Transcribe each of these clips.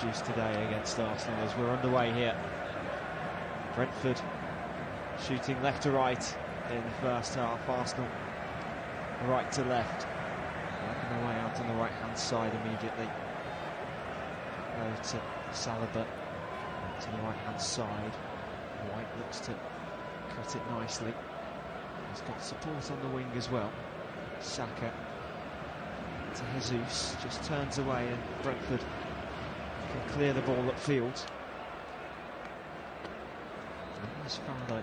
issues today against Arsenal as we're underway here. Brentford shooting left to right in the first half. Arsenal right to left, working their way out on the right hand side immediately. Go to Saliba to the right hand side. White looks to cut it nicely. He's got support on the wing as well. Saka to Jesus, just turns away and Brentford can clear the ball upfield. There's Fowler,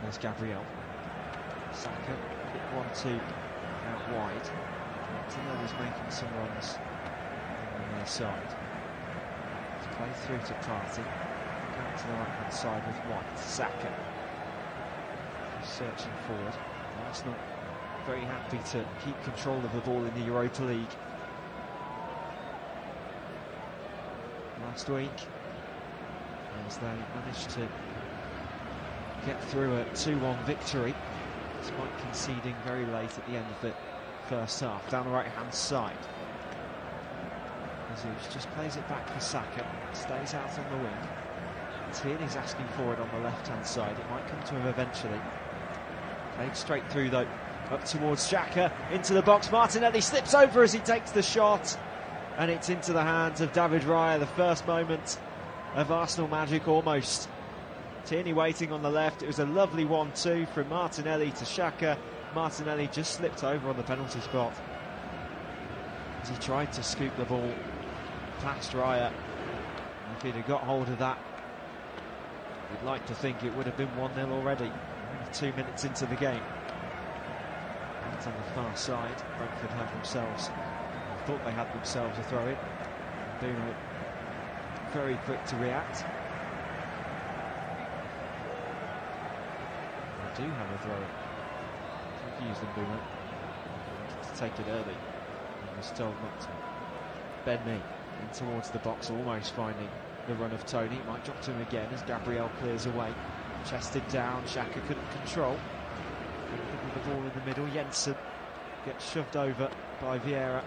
there's Gabriel. Saka, hit 1-2 out wide. Martinelli's making some runs on their side. Play through to Partey. Out to the right hand side with White. Saka searching forward. Arsenal very happy to keep control of the ball in the Europa League. Last week, as they managed to get through a 2-1 victory, despite conceding very late at the end of the first half. Down the right hand side, Jesus just plays it back for Saka, stays out on the wing. Tierney's asking for it on the left hand side. It might come to him eventually. Played straight through though, up towards Xhaka, into the box. Martinelli slips over as he takes the shot, and it's into the hands of David Raya. The first moment of Arsenal magic almost. Tierney waiting on the left. It was a lovely 1-2 from Martinelli to Xhaka. Martinelli just slipped over on the penalty spot as he tried to scoop the ball past Raya. If he'd have got hold of that, you'd like to think it would have been 1-0 already. Only 2 minutes into the game. Out on the far side, Brentford have themselves, thought they had themselves a throw-in. Nouman very quick to react. They do have a throw-in. Confused them, Nouman. To take it early. He was told not to. Ben Mee in towards the box, almost finding the run of Tony. Might drop to him again as Gabriel clears away. Chested down, Xhaka couldn't control. With the ball in the middle, Jensen gets shoved over by Vieira.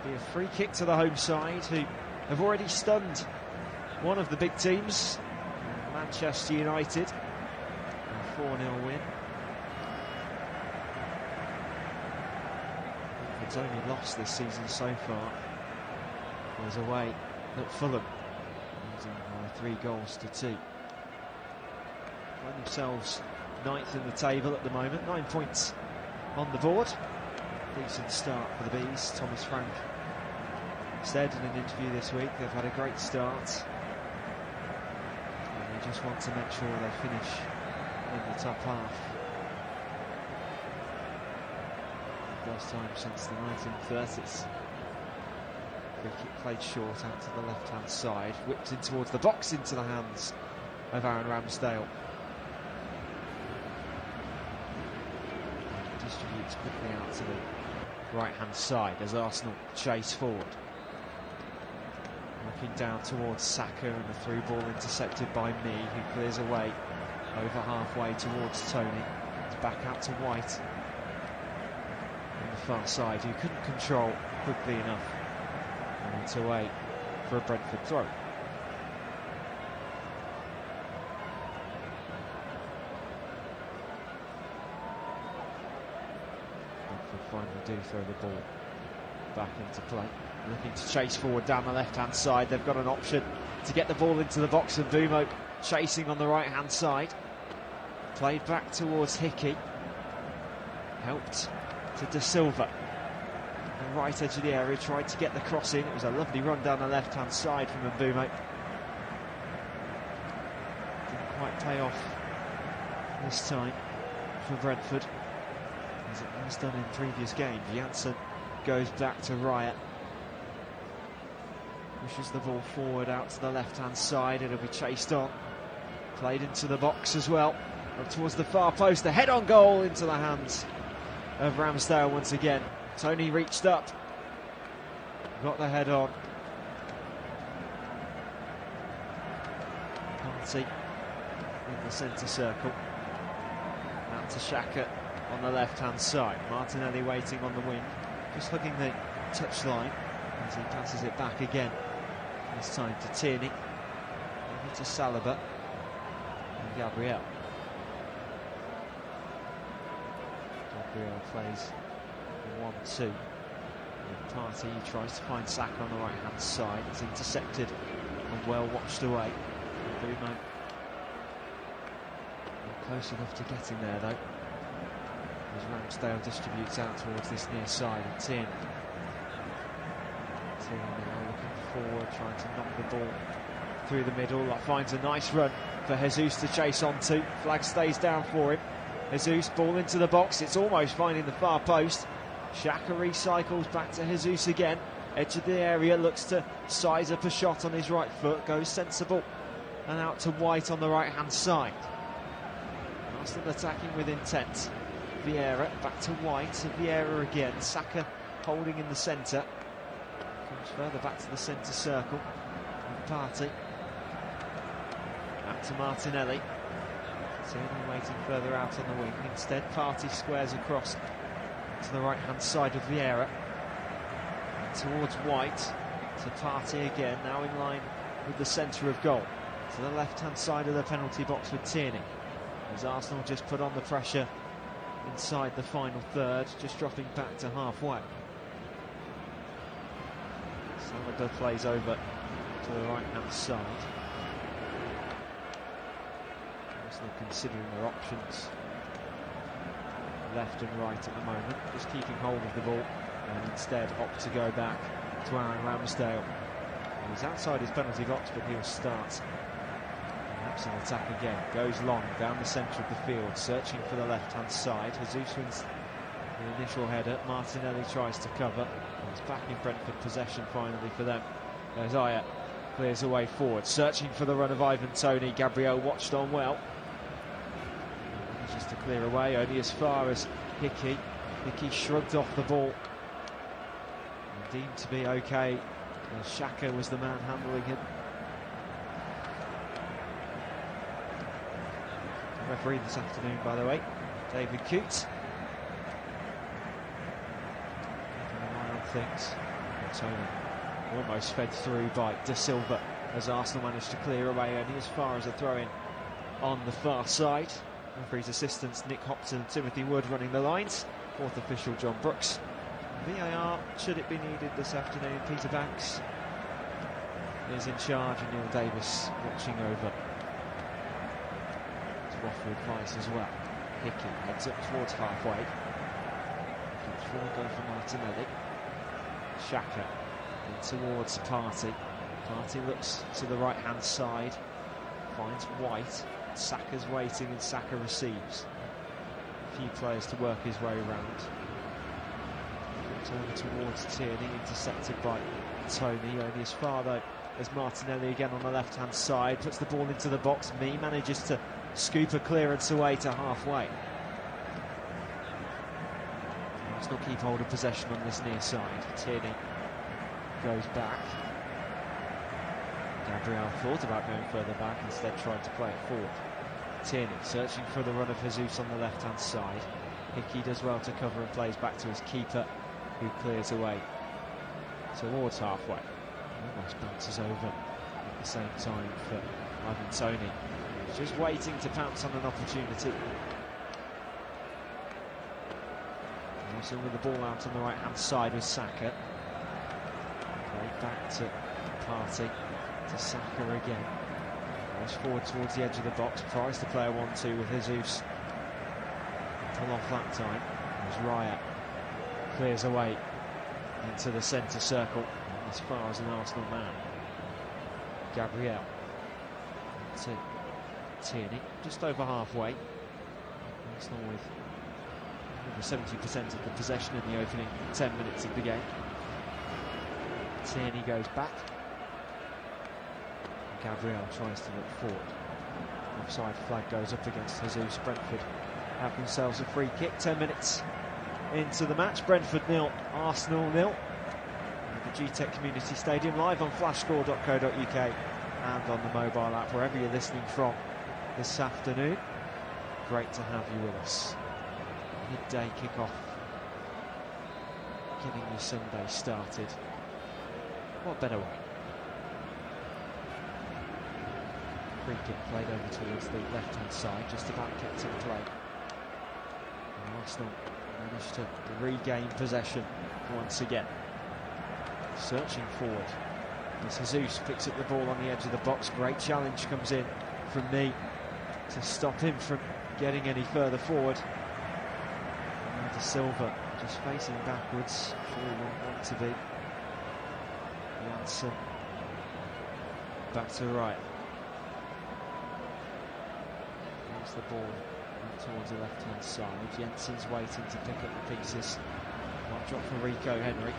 It'll be a free kick to the home side, who have already stunned one of the big teams, Manchester United. A 4-0 win. It's only lost this season so far was away at Fulham, losing by 3-2. Find themselves 9th in the table at the moment, 9 points on the board. Decent start for the Bees. Thomas Frank said in an interview this week they've had a great start and they just want to make sure they finish in the top half. First time since the 1930s. Free kick played short out to the left hand side, whipped in towards the box, into the hands of Aaron Ramsdale. Distributes quickly out to the right hand side as Arsenal chase forward. Looking down towards Saka, and the through ball intercepted by Mee, who clears away over halfway towards Tony. It's back out to White on the far side, who couldn't control quickly enough, and it's away for a Brentford throw. Finally do throw the ball back into play, looking to chase forward down the left hand side. They've got an option to get the ball into the box, and Bumo chasing on the right hand side, played back towards Hickey, helped to De Silva on the right edge of the area, tried to get the cross in. It was a lovely run down the left hand side from Bumo. Didn't quite pay off this time for Brentford, as it has done in previous games. Janssen goes back to Raya, pushes the ball forward out to the left hand side. It'll be chased on, played into the box as well, up towards the far post. A head on goal into the hands of Ramsdale once again. Tony reached up, got the head on. Partey in the centre circle, out to Xhaka on the left hand side. Martinelli waiting on the wing, just hugging the touchline. as he passes it back again. This time to Tierney, over to Saliba and Gabriel. Gabriel plays 1-2. Partey tries to find Saka on the right hand side. It's intercepted and well watched away. Nouman not close enough to getting there though, as Ramsdale distributes out towards this near side. And Tierney now looking forward, trying to knock the ball through the middle. That finds a nice run for Jesus to chase onto. Flag stays down for him. Jesus, ball into the box. It's almost finding the far post. Xhaka recycles back to Jesus again. Edge of the area, looks to size up a shot on his right foot. Goes sensible and out to White on the right hand side. Arsenal attacking with intent. Vieira back to White. Vieira again. Saka holding in the centre. Comes further back to the centre circle. And Partey. Back to Martinelli. Tierney waiting further out on the wing. Instead, Partey squares across to the right hand side of Vieira. Towards White. To Partey again. Now in line with the centre of goal. To the left hand side of the penalty box with Tierney. As Arsenal just put on the pressure inside the final third, just dropping back to halfway. Saliba plays over to the right hand side. Arsenal considering their options left and right at the moment, just keeping hold of the ball, and instead opt to go back to Aaron Ramsdale. He's outside his penalty box, but he'll start. Perhaps an attack again, goes long down the centre of the field, searching for the left hand side. Jesus wins the initial header. Martinelli tries to cover. He's back in Brentford possession finally for them. There's Aya, clears away forward, searching for the run of Ivan Toney. Gabriel watched on well. Manages to clear away, only as far as Hickey. Hickey shrugged off the ball and deemed to be okay. Xhaka was the man handling him. The referee this afternoon, by the way, David Coote. Keeping an eye on things. Toney almost fed through by De Silva as Arsenal managed to clear away, only as far as a throw-in on the far side. Referee's assistants Nick Hopton and Timothy Wood running the lines. Fourth official John Brooks. VAR, should it be needed this afternoon. Peter Banks is in charge and Neil Davis watching over. To offer advice as well. Hickey heads up towards halfway. Forward goal for Martinelli. Xhaka in towards Partey. Partey looks to the right hand side. Finds White. Saka's waiting and Saka receives. A few players to work his way around. Over towards Tierney, intercepted by Toney, only as far though as Martinelli again on the left hand side, puts the ball into the box. Manages to scoop a clearance away to halfway. Arsenal keep hold of possession on this near side. Tierney goes back. Gabriel thought about going further back, instead tried to play it forward. Tierney searching for the run of Jesus on the left hand side. Hickey does well to cover and plays back to his keeper, who clears away towards halfway. Almost bounces over at the same time for Ivan Toney. He's just waiting to pounce on an opportunity. Also with the ball out on the right hand side with Saka. Played back to Partey, to Saka again. Goes forward towards the edge of the box, tries to play a 1-2 with Jesus. Pull off that time. There's Raya. Clears away into the centre circle as far as an Arsenal man. Gabriel to Tierney, just over halfway. Arsenal with over 70% of the possession in the opening 10 minutes of the game. Tierney goes back. Gabriel tries to look forward. Offside flag goes up against Jesus. Brentford have themselves a free kick. 10 minutes into the match. Brentford 0, Arsenal 0. At the GTEC Community Stadium, live on flashscore.co.uk and on the mobile app, wherever you're listening from this afternoon. Great to have you with us. Midday kick-off, getting your Sunday started What better way? Free kick played over towards the left-hand side, just about kept in play. And Arsenal managed to regain possession once again. Searching forward. As Jesus picks up the ball on the edge of the box, great challenge comes in from me to stop him from getting any further forward. And De Silva just facing backwards, sure he wouldn't want to be. Janssen back to the right. Moves the ball out towards the left hand side. Jensen's waiting to pick up the pieces. One drop for Rico Henry.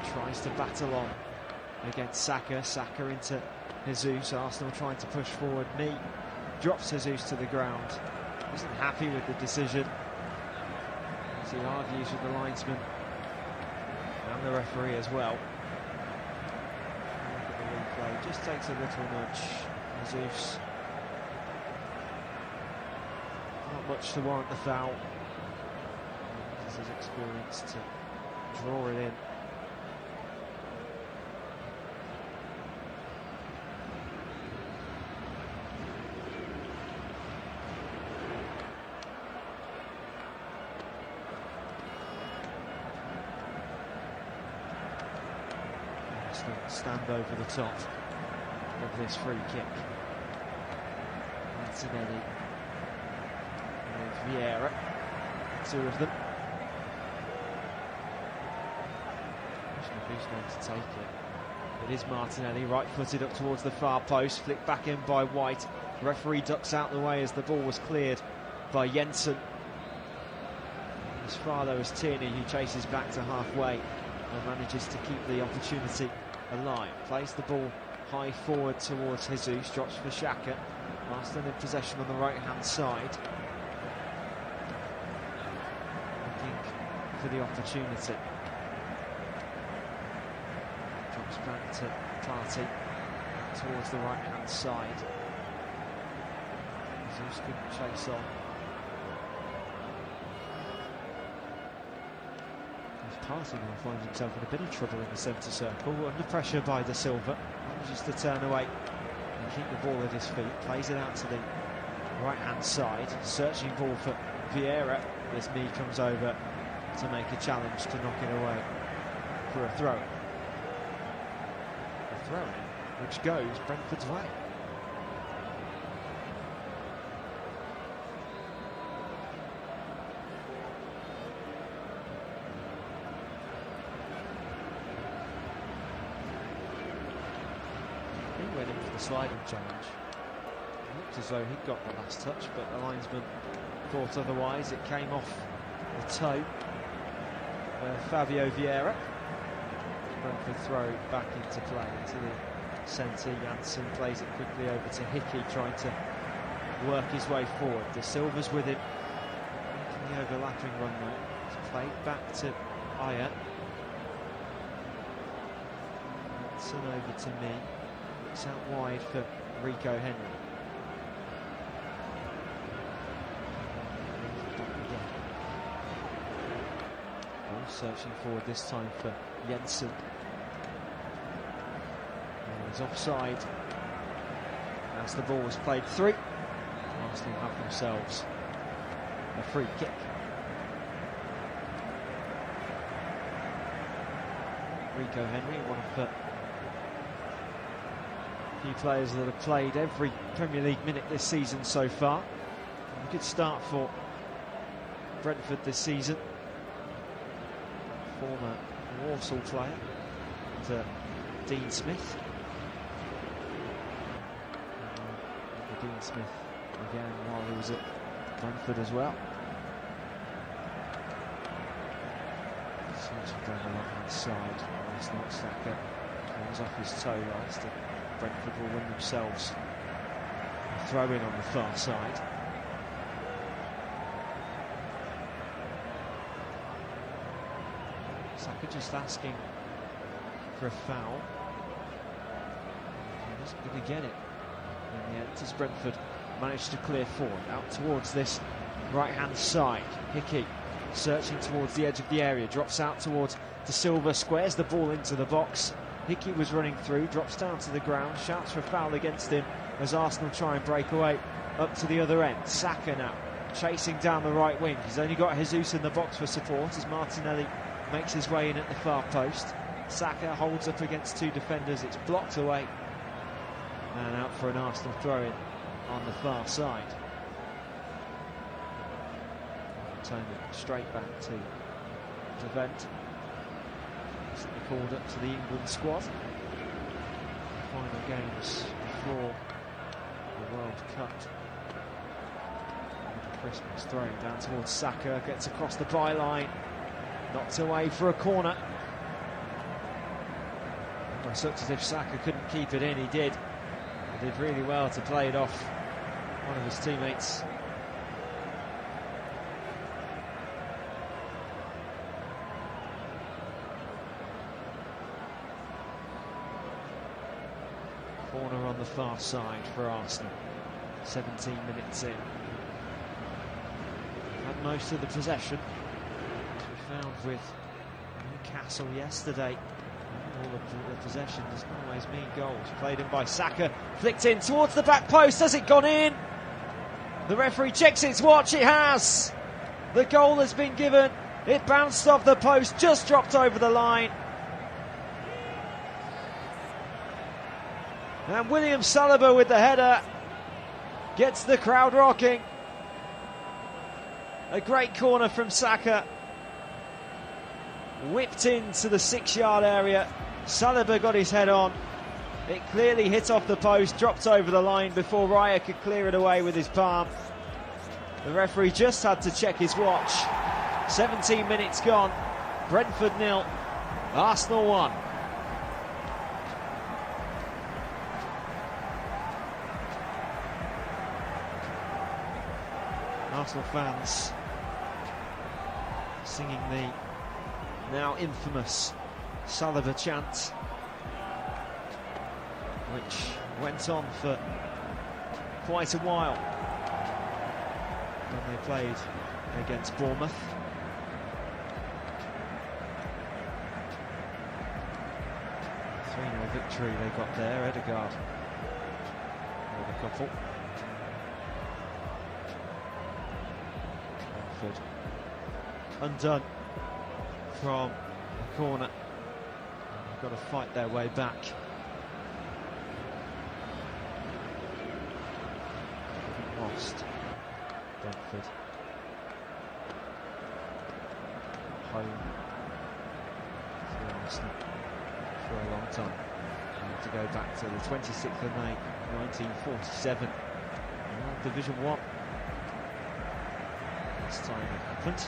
He tries to battle on against Saka. Saka into Jesus. Arsenal trying to push forward. Mee drops Jesus to the ground. Isn't happy with the decision, as he argues with the linesman and the referee as well. Look at the replay. Just takes a little nudge. Jesus. Not much to warrant the foul. This is his experience to draw it in. Stand over the top of this free kick. Martinelli with Vieira, two of them. Who's going to take it? It is Martinelli, right-footed up towards the far post, flicked back in by White. Referee ducks out the way as the ball was cleared by Jensen. As far though as Tierney, who chases back to halfway and manages to keep the opportunity alive. Plays the ball high forward towards Jesus, drops for Xhaka. Aston in possession on the right hand side, looking for the opportunity. Drops back to Partey towards the right hand side. Jesus couldn't chase on. Partey now finds himself in a bit of trouble in the centre circle, under pressure by De Silva. Manages to turn away and keep the ball at his feet. Plays it out to the right hand side, searching ball for Vieira as Mee comes over to make a challenge to knock it away for a throw. A throw which goes Brentford's way. Went in for the sliding challenge. It looked as though he'd got the last touch, but the linesman thought otherwise. It came off the toe of Fabio Vieira. Brentford throw back into play into the centre. Janssen plays it quickly over to Hickey, trying to work his way forward. De Silva's with him, making the overlapping run though. It's played back to Aya. Janssen over to Mee. It's out wide for Rico Henry. Ball searching forward this time for Jensen. He's offside as the ball was played through. Arsenal have themselves a free kick. Rico Henry, one of the few players that have played every Premier League minute this season so far. A good start for Brentford this season. Former Walsall player and Dean Smith. Dean Smith again while he was at Brentford as well. Searching down the right hand side. It's not Saka. Comes off his toe last. Brentford will win themselves a throw in on the far side. Saka just asking for a foul. He isn't going to get it in the end as Brentford managed to clear forward out towards this right hand side. Hickey searching towards the edge of the area, drops out towards De Silva, squares the ball into the box Hickey was running through, drops down to the ground, shouts for a foul against him as Arsenal try and break away up to the other end. Saka now chasing down the right wing. He's only got Jesus in the box for support as Martinelli makes his way in at the far post. Saka holds up against two defenders, it's blocked away and out for an Arsenal throw-in on the far side. Tony straight back to defend. Called up to the England squad. Final games before the World Cup. Christmas throwing down towards Saka, gets across the byline, knocked away for a corner. It looked as if Saka couldn't keep it in, he did. He did really well to play it off one of his teammates. Corner on the far side for Arsenal. 17 minutes in. Had most of the possession, as we found with Newcastle yesterday. All of the possession doesn't always mean goals. Played in by Saka, flicked in towards the back post. Has it gone in? The referee checks its watch. It has. The goal has been given. It bounced off the post, just dropped over the line. And William Saliba with the header gets the crowd rocking. A great corner from Saka. Whipped into the 6-yard area. Saliba got his head on. It clearly hit off the post, dropped over the line before Raya could clear it away with his palm. The referee just had to check his watch. 17 minutes gone. Brentford 0, Arsenal 1. Arsenal fans singing the now infamous Saliba chant, which went on for quite a while when they played against Bournemouth. A 3-0 victory they got there. Ødegaard with a couple. Brentford undone from the corner. They've got to fight their way back. Lost. Brentford home for Arsenal for a long time. To go back to the 26th of May 1947. Division 1. Last time it happened.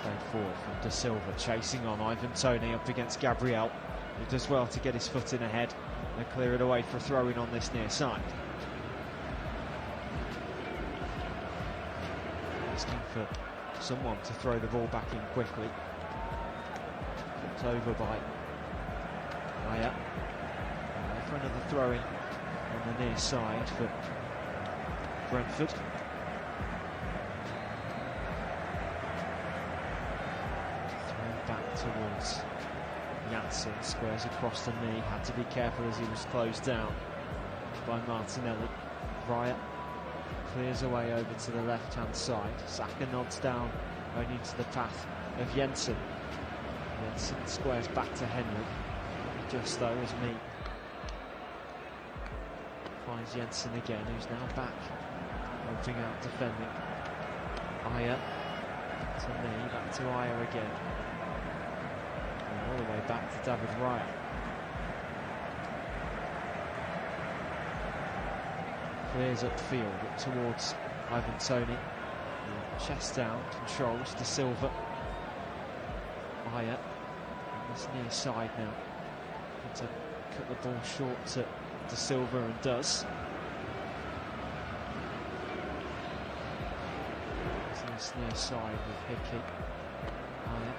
Played forward from De Silva, chasing on Ivan Toney up against Gabriel. He does well to get his foot in ahead and clear it away for a throw-in on this near side. Asking for someone to throw the ball back in quickly. Flipped over by Raya. For another throw-in on the near side for Brentford. Thrown back towards Janssen, squares across the knee, had to be careful as he was closed down by Martinelli. Raya clears away over to the left hand side. Saka nods down only to the path of Jensen. Jensen squares back to Henry. Just though as me finds Jensen again, who's now back, helping out defending. Ayer to me, back to Ayer again. And all the way back to David Raya. Clears upfield, up towards Ivan Toney. Chest down, controls De Silva. Ayer on this near side now. To cut the ball short to De Silva, and does. This near side with Hickey. Ayer.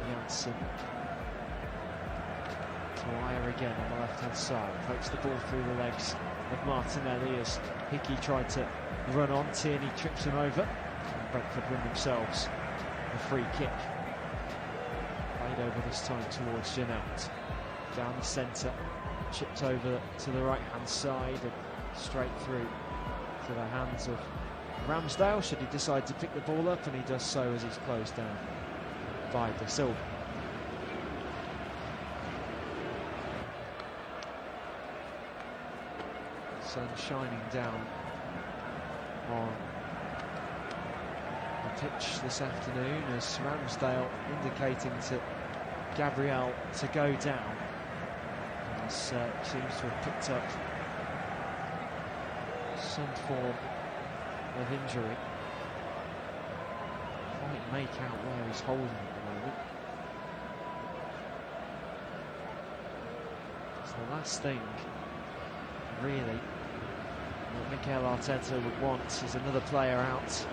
Janssen. To Ayer again on the left hand side. Pokes the ball through the legs of Martinelli as Hickey tried to run on. Tierney trips him over. Brentford win themselves a free kick. Played over this time towards Jeanette. Down the centre, chipped over to the right hand side and straight through to the hands of Ramsdale should he decide to pick the ball up, and he does so as he's closed down by De Silva. Sun shining down on the pitch this afternoon as Ramsdale indicating to Gabriel to go down. As seems to have picked up some form of injury. Can't make out where he's holding at the moment. It's the last thing, really, what Mikel Arteta would want is another player out.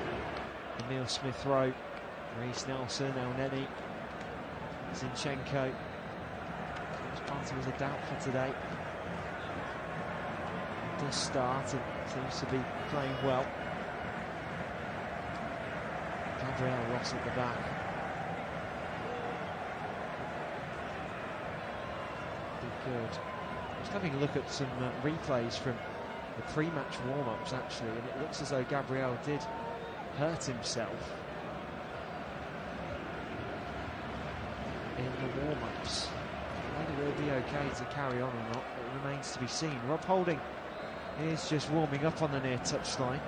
Emile Smith-Rowe, Reece Nelson, El Neni, Zinchenko. Partey was a doubt for today. He does start and seems to be playing well. Gabriel Ross at the back. Be good. Just having a look at some replays from the pre-match warm-ups actually, and it looks as though Gabriel did hurt himself in the warm-ups. Whether he'll be okay to carry on or not, it remains to be seen. Rob Holding is just warming up on the near touchline.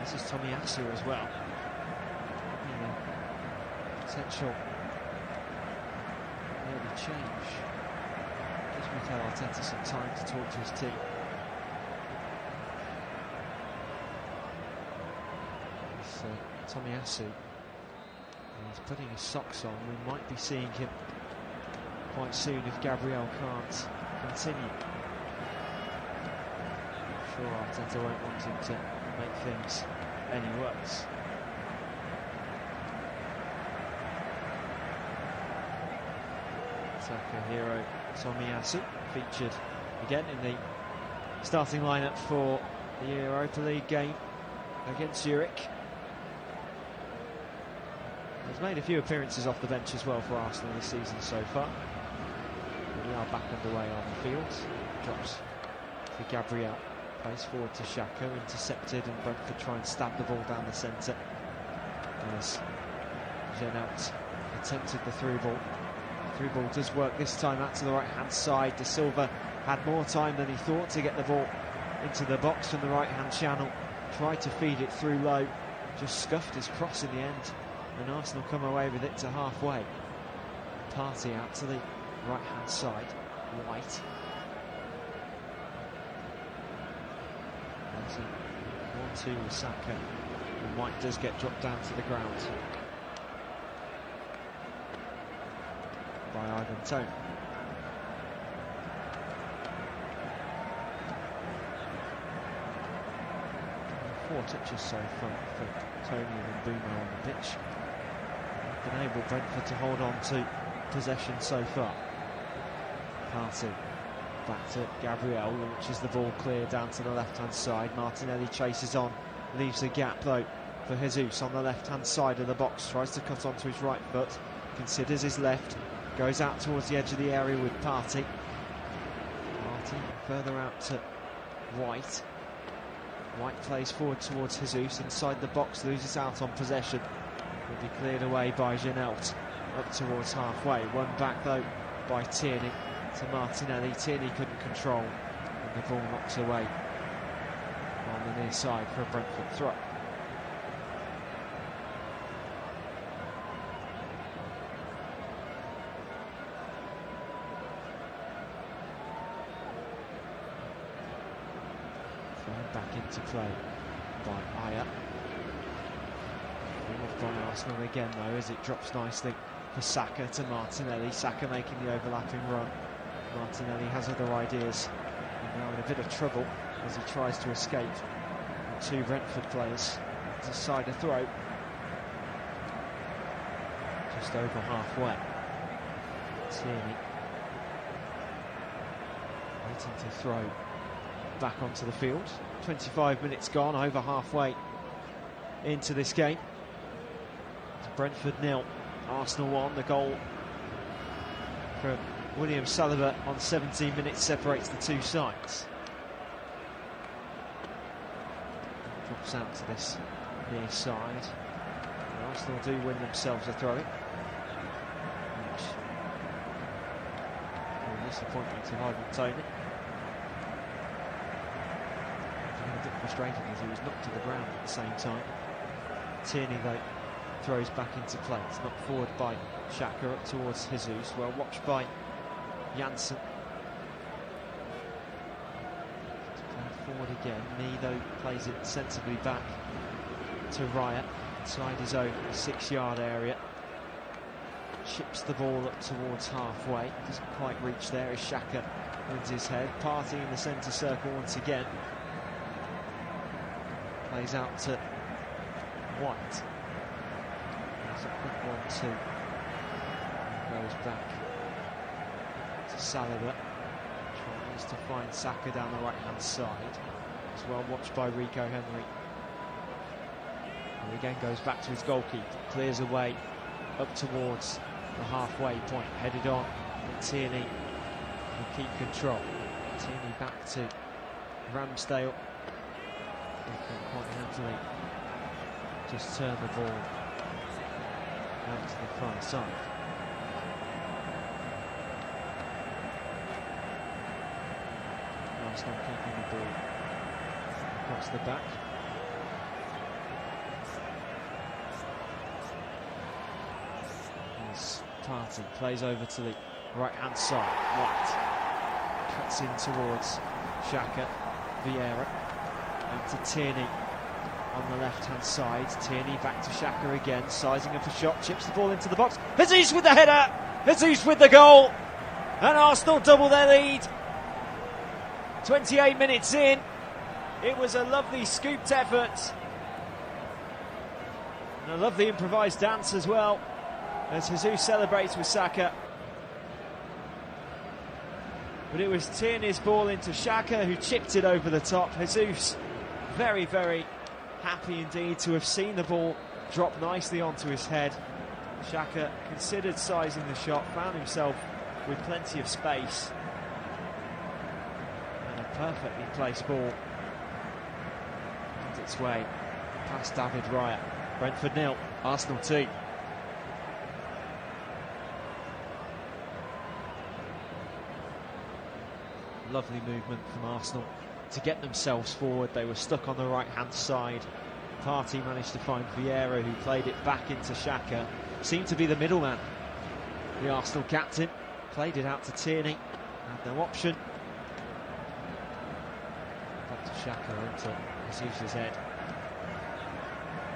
This is Tomiyasu as well. Potential early change. Gives Mikel Arteta some time to talk to his team. It's Tomiyasu. He's putting his socks on. We might be seeing him quite soon if Gabriel can't continue. I'm sure Arteta won't want him to make things any worse. Attacker hero Tomiyasu featured again in the starting lineup for the Europa League game against Zurich. He's made a few appearances off the bench as well for Arsenal this season so far. But we are back underway on the field. Drops to Gabriel. Plays forward to Xhaka, intercepted, and Brentford try and stab the ball down the centre. As Jeanette attempted the through ball. Through ball does work this time out to the right hand side. De Silva had more time than he thought to get the ball into the box from the right hand channel. Tried to feed it through low. Just scuffed his cross in the end. And Arsenal come away with it to halfway. Partey out to the right hand side. White. There's a 1-2 with Saka. And White does get dropped down to the ground by Ivan Toney. 4 touches so far for Toney and Mbeumo on the pitch. Been able Brentford to hold on to possession so far. Partey back to Gabriel, launches the ball clear down to the left hand side. Martinelli chases on, leaves a gap though for Jesus on the left hand side of the box. Tries to cut onto his right foot, considers his left, goes out towards the edge of the area with Partey. Partey further out to White. White plays forward towards Jesus inside the box, loses out on possession. Will be cleared away by Jeanette up towards halfway. One back though by Tierney to Martinelli. Tierney couldn't control, and the ball knocks away on the near side for a Brentford throw. Back into play by Aya. Off by Arsenal again though, as it drops nicely for Saka to Martinelli. Saka making the overlapping run. Martinelli has other ideas and now in a bit of trouble as he tries to escape. And 2 Brentford players to side a throw. Just over halfway. Tierney waiting to throw back onto the field. 25 minutes gone, over halfway into this game. It's Brentford 0, Arsenal 1. The goal from William Saliba on 17 minutes separates the two sides. Drops out to this near side. And Arsenal do win themselves a throw-in, which will disappointment to Ivan Toney. A bit frustrating as he was knocked to the ground at the same time. Tierney though throws back into play. It's knocked forward by Xhaka up towards Jesus. Well watched by Janssen. Forward again. Mee though plays it sensibly back to Raya inside his own 6-yard area. Chips the ball up towards halfway. Doesn't quite reach there as Xhaka wins his head. Partey in the centre circle once again. Plays out to White. There's a quick 1-2. Goes back to Saliba. Tries to find Saka down the right-hand side. As well watched by Rico Henry. And again goes back to his goalkeeper. Clears away up towards the halfway point. Headed on. And Tierney will keep control. Tierney back to Ramsdale. He can quite handily just turn the ball out to the far side. Arsenal keeping the ball across the back. As Partey plays over to the right hand side. White cuts in towards Xhaka. Vieira out to Tierney on the left hand side. Tierney back to Xhaka again, sizing up a shot, chips the ball into the box. Jesus with the header, Jesus with the goal, and Arsenal double their lead. 28 minutes in, it was a lovely scooped effort and a lovely improvised dance as well as Jesus celebrates with Saka. But it was Tierney's ball into Xhaka who chipped it over the top. Jesus very, very happy indeed to have seen the ball drop nicely onto his head. Xhaka considered sizing the shot, found himself with plenty of space. And a perfectly placed ball finds its way past David Raya. Brentford 0, Arsenal 2. Lovely movement from Arsenal to get themselves forward. They were stuck on the right hand side. Partey managed to find Vieira, who played it back into Xhaka. Seemed to be the middleman. The Arsenal captain played it out to Tierney. Had no option. Back to Xhaka into Jesus' head.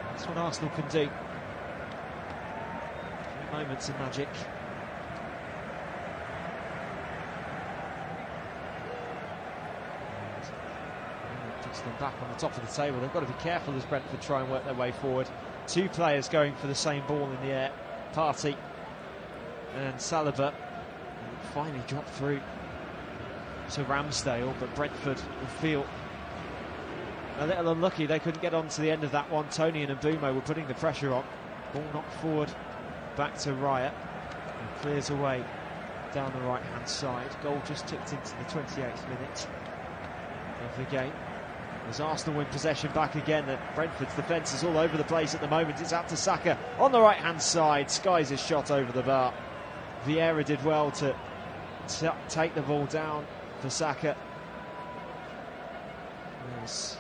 That's what Arsenal can do. 3 moments of magic. Them back on the top of the table. They've got to be careful as Brentford try and work their way forward. 2 players going for the same ball in the air. Partey and Saliba. And finally dropped through to Ramsdale, but Brentford will feel a little unlucky. They couldn't get on to the end of that one. Toney and Mbeumo were putting the pressure on. Ball knocked forward back to Raya. And clears away down the right hand side. Goal just ticked into the 28th minute of the game. As Arsenal win possession back again, Brentford's defence is all over the place at the moment. It's out to Saka on the right hand side, skies his shot over the bar. Vieira did well to take the ball down for Saka. As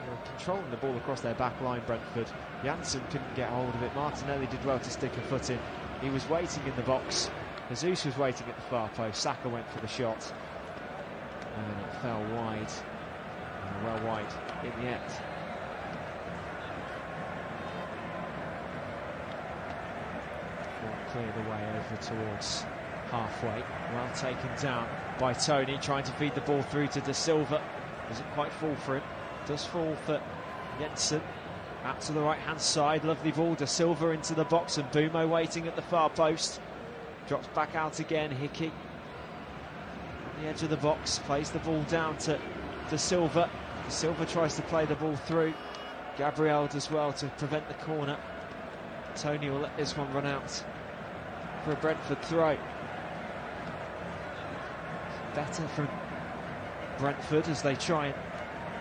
they were controlling the ball across their back line, Brentford. Janssen couldn't get hold of it. Martinelli did well to stick a foot in. He was waiting in the box. Jesus was waiting at the far post. Saka went for the shot and it fell wide. Well wide in the end. Ball cleared away over towards halfway. Well taken down by Toney, trying to feed the ball through to De Silva. Doesn't quite fall for him. Does fall for Jensen. Out to the right hand side. Lovely ball. De Silva into the box and Mbeumo waiting at the far post. Drops back out again. Hickey on the edge of the box. Plays the ball down to De Silva. De Silva tries to play the ball through. Gabriel does well to prevent the corner. Tony will let this one run out for a Brentford throw. Better from Brentford as they try and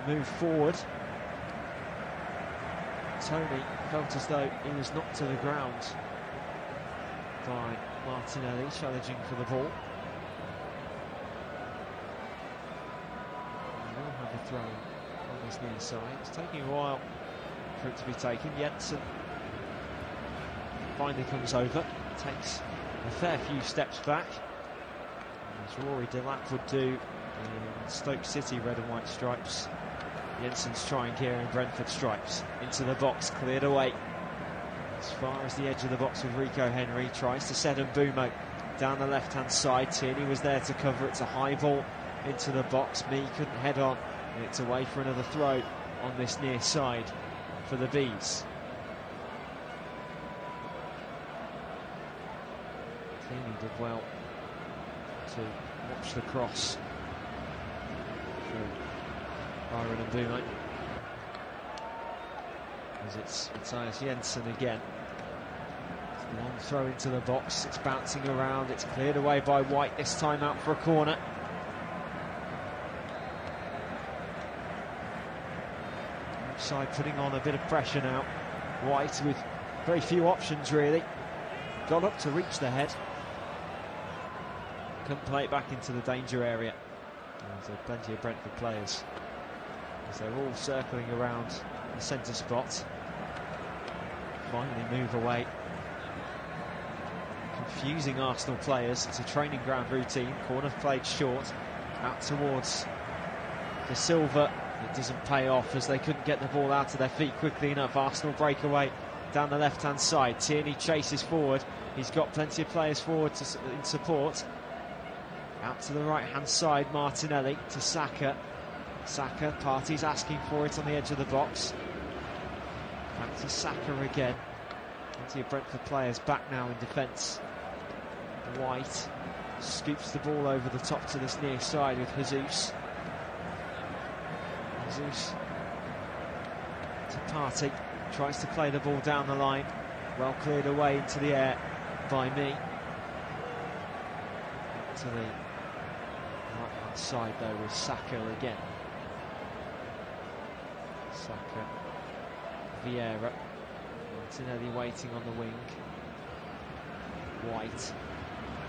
move forward. Tony felt as though he was knocked to the ground by Martinelli, challenging for the ball. He will have a throw on his near side. It's taking a while for it to be taken. Jensen finally comes over, takes a fair few steps back, as Rory Jennings would do in Stoke City red and white stripes. Jensen's trying here in Brentford stripes. Into the box, cleared away as far as the edge of the box with Rico Henry. Tries to set Mbumo down the left hand side. Tierney was there to cover. It's a high ball into the box. Mee couldn't head on, and it's away for another throw on this near side for the Bees. Tierney did well to watch the cross for Byron Mbumo. As it's Matthias Jensen again. Long throw into the box, it's bouncing around, it's cleared away by White, this time out for a corner. Outside putting on a bit of pressure now. White with very few options really. Got up to reach the head. Couldn't play it back into the danger area. There's plenty of Brentford players as they're all circling around the centre spot. Finally move away. Confusing Arsenal players. It's a training ground routine. Corner played short. Out towards De Silva. It doesn't pay off as they couldn't get the ball out of their feet quickly enough. Arsenal breakaway down the left hand side. Tierney chases forward. He's got plenty of players forward in support. Out to the right hand side, Martinelli to Saka. Saka, Partey's asking for it on the edge of the box. Back to Saka again. Plenty of Brentford players back now in defence. White scoops the ball over the top to this near side with Jesus. Jesus to Partey. Tries to play the ball down the line. Well cleared away into the air by Mee. To the right hand side though with Saka again. Saka, Vieira, Martinelli waiting on the wing. White,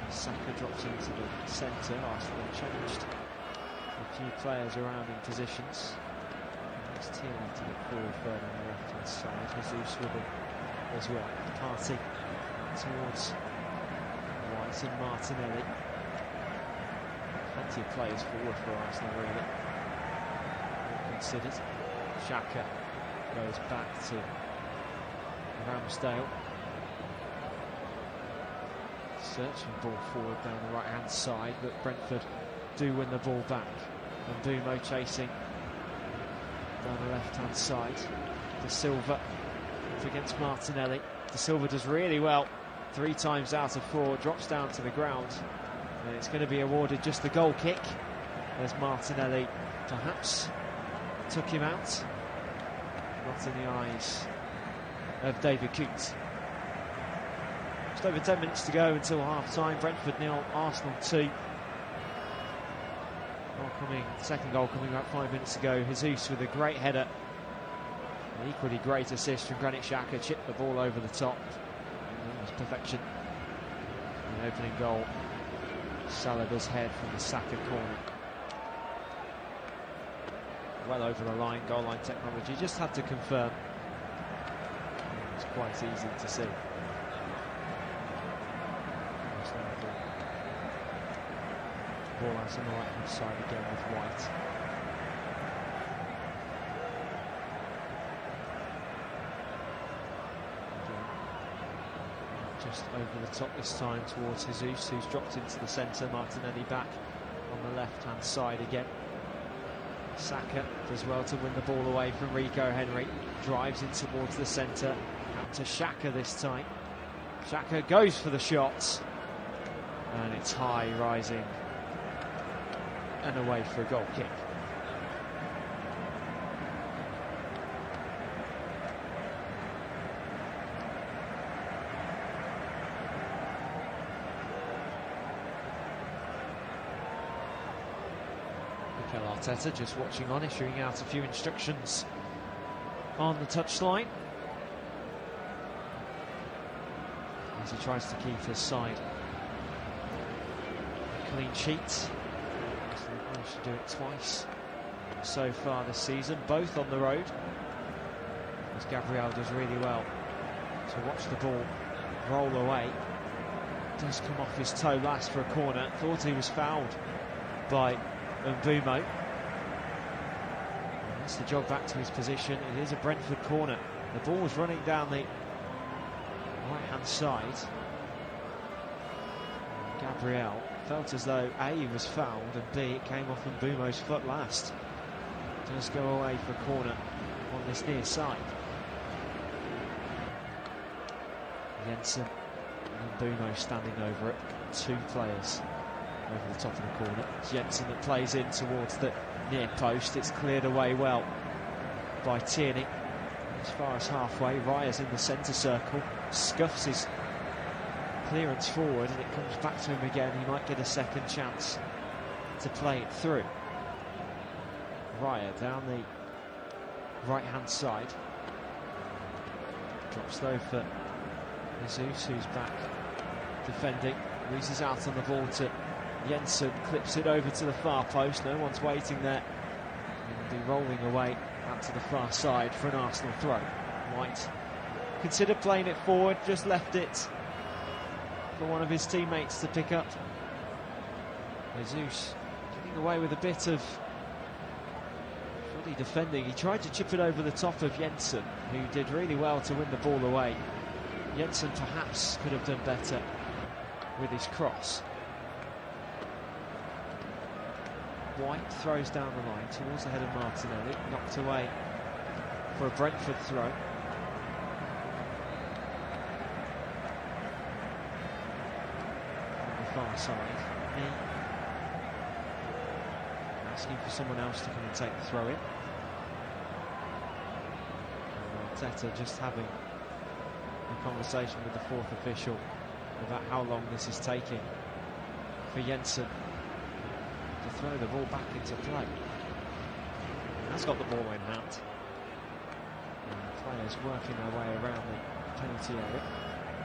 Saka drops into the centre. Arsenal changed a few players around in positions. There's Tierney to get forward further on the left hand side. Jesus with him as well. Partey towards White and Martinelli. Plenty of players forward for Arsenal really. All considered. Xhaka goes back to Ramsdale. Searching ball forward down the right hand side, but Brentford do win the ball back. And Mbumo chasing down the left hand side. De Silva up against Martinelli. De Silva does really well. 3 times out of 4, drops down to the ground. And it's going to be awarded just the goal kick as Martinelli perhaps took him out. Not in the eyes of David Coote. Just over 10 minutes to go until half time. Brentford 0, Arsenal 2. Second goal coming about 5 minutes ago. Jesus with a great header. An equally great assist from Granit Xhaka. Chipped the ball over the top. It was perfection. The opening goal. Saliba's head from the Saka corner. Well over the line, goal line technology. Just had to confirm. It was quite easy to see. Ball out on the right hand side again with White. Again, just over the top this time towards Jesus, who's dropped into the centre. Martinelli back on the left hand side again. Saka does well to win the ball away from Rico Henry. Drives in towards the centre. Out to Xhaka this time. Xhaka goes for the shots. And it's high, rising. And away for a goal kick. Mikel Arteta just watching on, issuing out a few instructions on the touchline as he tries to keep his side a clean sheet. He's managed to do it twice so far this season, both on the road, as Gabriel does really well to watch the ball roll away. Does come off his toe last for a corner. Thought he was fouled by Mbeumo. That's the jog back to his position. It is a Brentford corner. The ball was running down the right-hand side. Gabriel felt as though A, he was fouled, and B, it came off Mbeumo's foot last. Does go away for a corner on this near side. Jensen and Mbeumo standing over it. Two players over the top of the corner. Jensen that plays in towards the near post. It's cleared away well by Tierney. As far as halfway, Raya's in the centre circle. Scuffs his clearance forward and it comes back to him again. He might get a second chance to play it through. Raya down the right-hand side. Drops low for Jesus, who's back defending. Loses out on the ball to Jensen. Clips it over to the far post. No one's waiting there. He'll be rolling away out to the far side for an Arsenal throw. White considered playing it forward, just left it for one of his teammates to pick up. Jesus getting away with a bit of fully defending. He tried to chip it over the top of Jensen, who did really well to win the ball away. Jensen perhaps could have done better with his cross. White throws down the line towards the head of Martinelli, knocked away for a Brentford throw. On the far side, he asking for someone else to come and take the throw in. And Arteta just having a conversation with the fourth official about how long this is taking for Jensen to throw the ball back into play. Has got the ball in hand. And players working their way around the penalty area.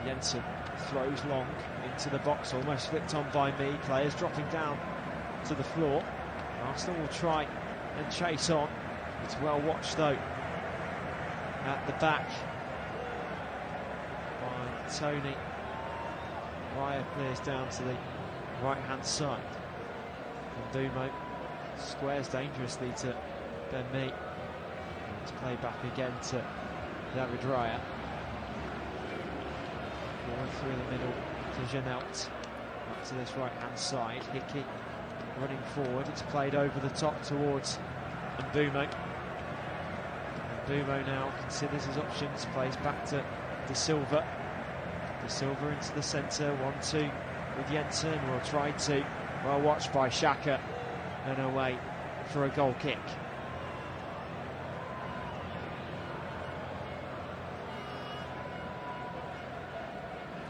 Jensen throws long into the box, almost flipped on by me. Players dropping down to the floor. Arsenal will try and chase on. It's well watched though at the back by Tony. Raya clears down to the right-hand side. And Mbeumo squares dangerously to Ben Mee. It's played back again to David Raya. Ball through the middle to Janelt. Up to this right-hand side. Hickey running forward. It's played over the top towards Mbeumo. Mbeumo now considers his options. Plays back to De Silva. De Silva into the centre. 1-2 with Jensen. Will try to. Well watched by Xhaka. And away for a goal kick.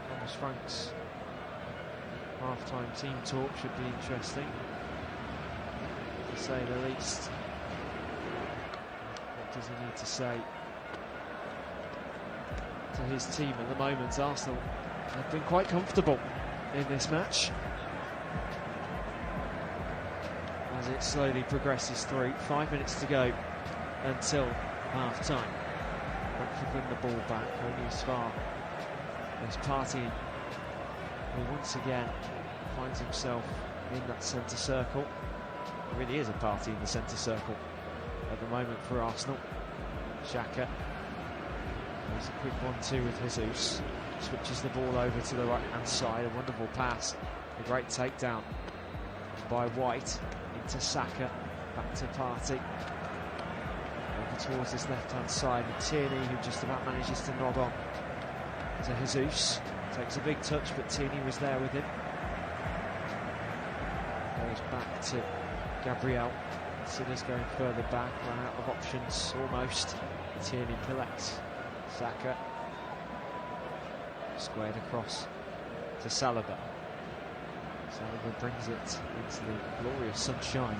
Thomas Frank's half-time team talk should be interesting, to say the least. What does he need to say to his team at the moment? Arsenal have been quite comfortable in this match as it slowly progresses through. 5 minutes to go until half-time. Brentford win the ball back, only as far as Partey, who once again finds himself in that centre circle. It really is a party in the centre circle at the moment for Arsenal. Xhaka. There's a quick 1-2 with Jesus. Switches the ball over to the right-hand side. A wonderful pass. A great takedown by White into Saka. Back to Partey. Over towards this left-hand side. And Tierney, who just about manages to nod on to Jesus. Takes a big touch, but Tierney was there with him. Goes back to Gabriel. Sinners going further back, ran out of options almost. Tierney collects. Saka squared across to Saliba. Saliba brings it into the glorious sunshine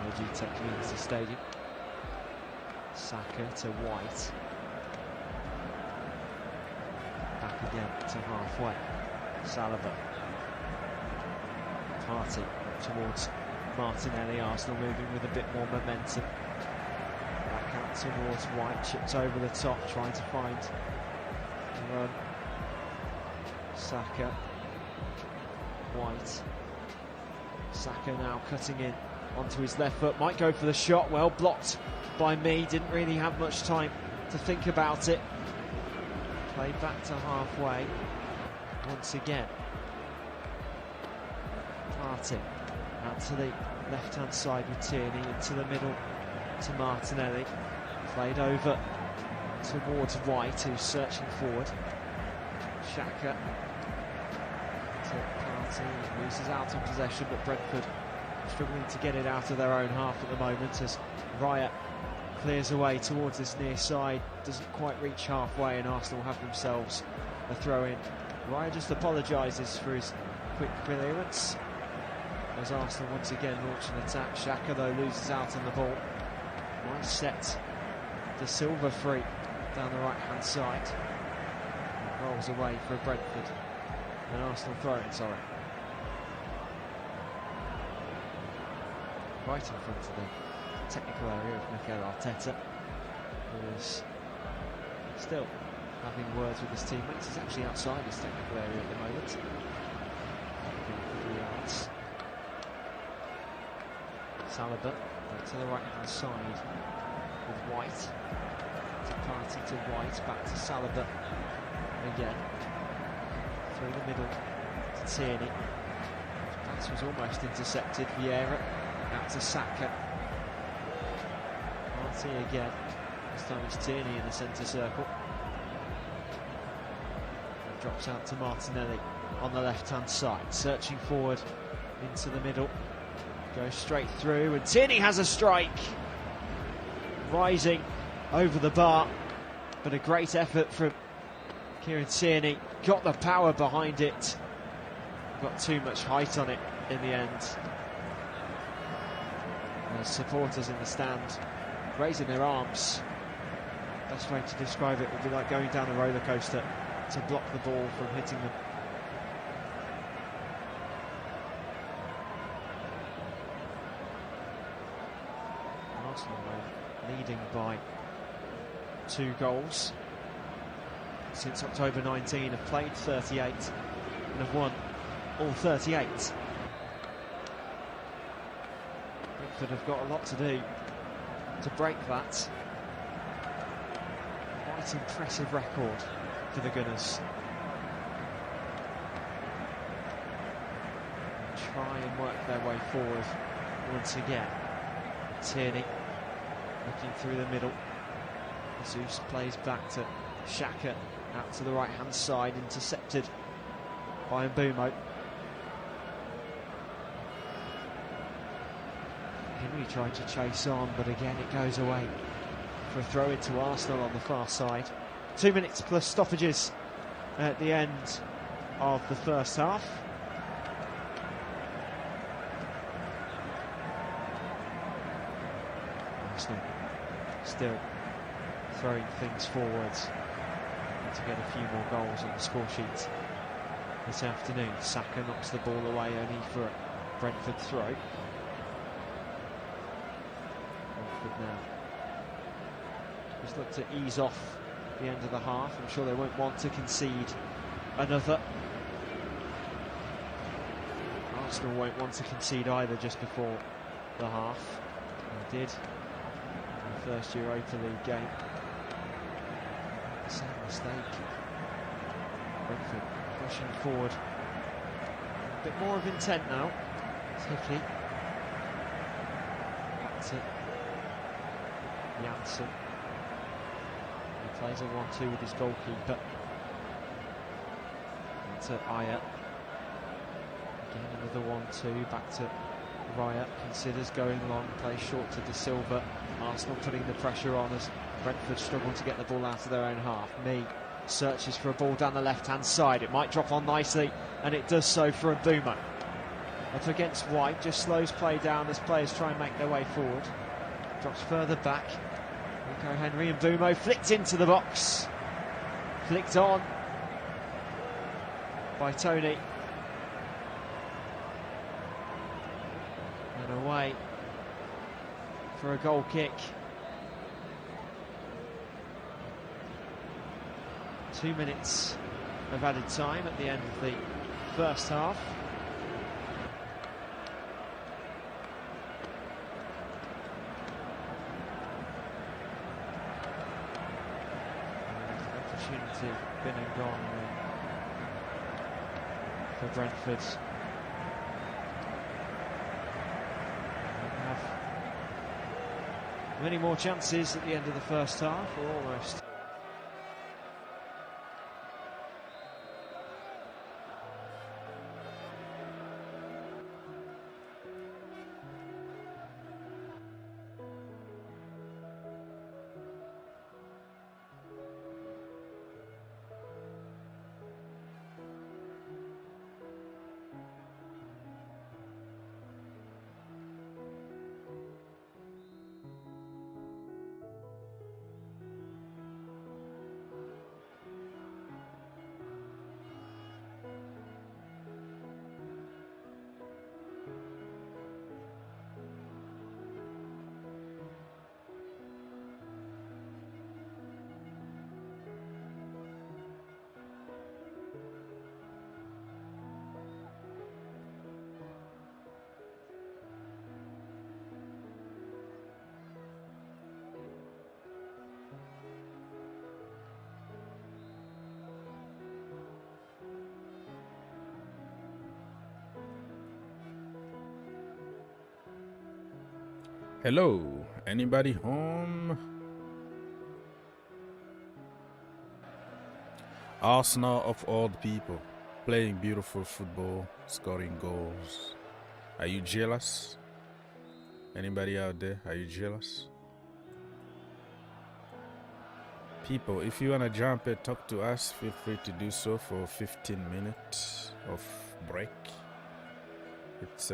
technology taking into the stadium. Saka to White. Back again to halfway. Saliba. Partey up towards Martinelli. Arsenal moving with a bit more momentum. Back out towards White. Chipped over the top, trying to find a run. Saka. White. Saka now cutting in onto his left foot. Might go for the shot. Well blocked by me. Didn't really have much time to think about it. Played back to halfway once again. Partey out to the left hand side with Tierney, into the middle to Martinelli. Played over towards White, who's searching forward. Xhaka to Partey, loses out on possession, but Brentford struggling to get it out of their own half at the moment as Raya clears away towards this near side, doesn't quite reach halfway, and Arsenal have themselves a throw-in. Raya just apologises for his quick clearance as Arsenal once again launch an attack. Xhaka though loses out on the ball. Nice set De Silva free down the right hand side. Rolls away for Brentford. An Arsenal throw-in, sorry. Right in front of the technical area of Mikel Arteta, who is still having words with his teammates. He's actually outside his technical area at the moment. Yards. Saliba back to the right hand side with White. To Partey to White, back to Saliba again. Through the middle to Tierney. Pass was almost intercepted. Vieira out to Saka. Partey again. This time it's Tierney in the centre circle. It drops out to Martinelli on the left hand side, searching forward into the middle. Goes straight through, and Tierney has a strike. Rising over the bar, but a great effort from Kieran Tierney. Got the power behind it. Got too much height on it in the end. And the supporters in the stand raising their arms. Best way to describe it would be like going down a roller coaster to block the ball from hitting them. Arsenal leading by 2 goals. Since October 19, have played 38 and have won all 38. Brentford have got a lot to do to break that. Quite impressive record for the Gunners. Try and work their way forward once again. Tierney looking through the middle. Jesus plays back to Xhaka, out to the right hand side, intercepted by Mbumo. Henry tried to chase on, but again it goes away for a throw into Arsenal on the far side. 2 minutes plus stoppages at the end of the first half. Arsenal still throwing things forwards to get a few more goals on the score sheet this afternoon. Saka knocks the ball away only for a Brentford throw. Brentford now just look to ease off the end of the half. I'm sure they won't want to concede another. Arsenal won't want to concede either just before the half. They did in the first Europa League game. Same mistake. Brentford pushing forward. A bit more of intent now. Hickey. Back to Janssen. He plays a 1-2 with his goalkeeper. Back to Aya. Again another 1-2. Back to Raya. Considers going long. Plays short to De Silva. Arsenal putting the pressure on as Brentford struggle to get the ball out of their own half. Mee searches for a ball down the left hand side. It might drop on nicely, and it does so for Mbumo. Up against White, just slows play down as players try and make their way forward. Drops further back. Nico Henry and Bumo flicked into the box. Flicked on by Tony. And away for a goal kick. 2 minutes of added time at the end of the first half. Opportunity been and gone for Brentford. They have many more chances at the end of the first half, or almost. Hello, anybody home? Arsenal of all the people, playing beautiful football, scoring goals. Are you jealous? Anybody out there, are you jealous? People, if you want to jump and talk to us, feel free to do so for 15 minutes of break. It's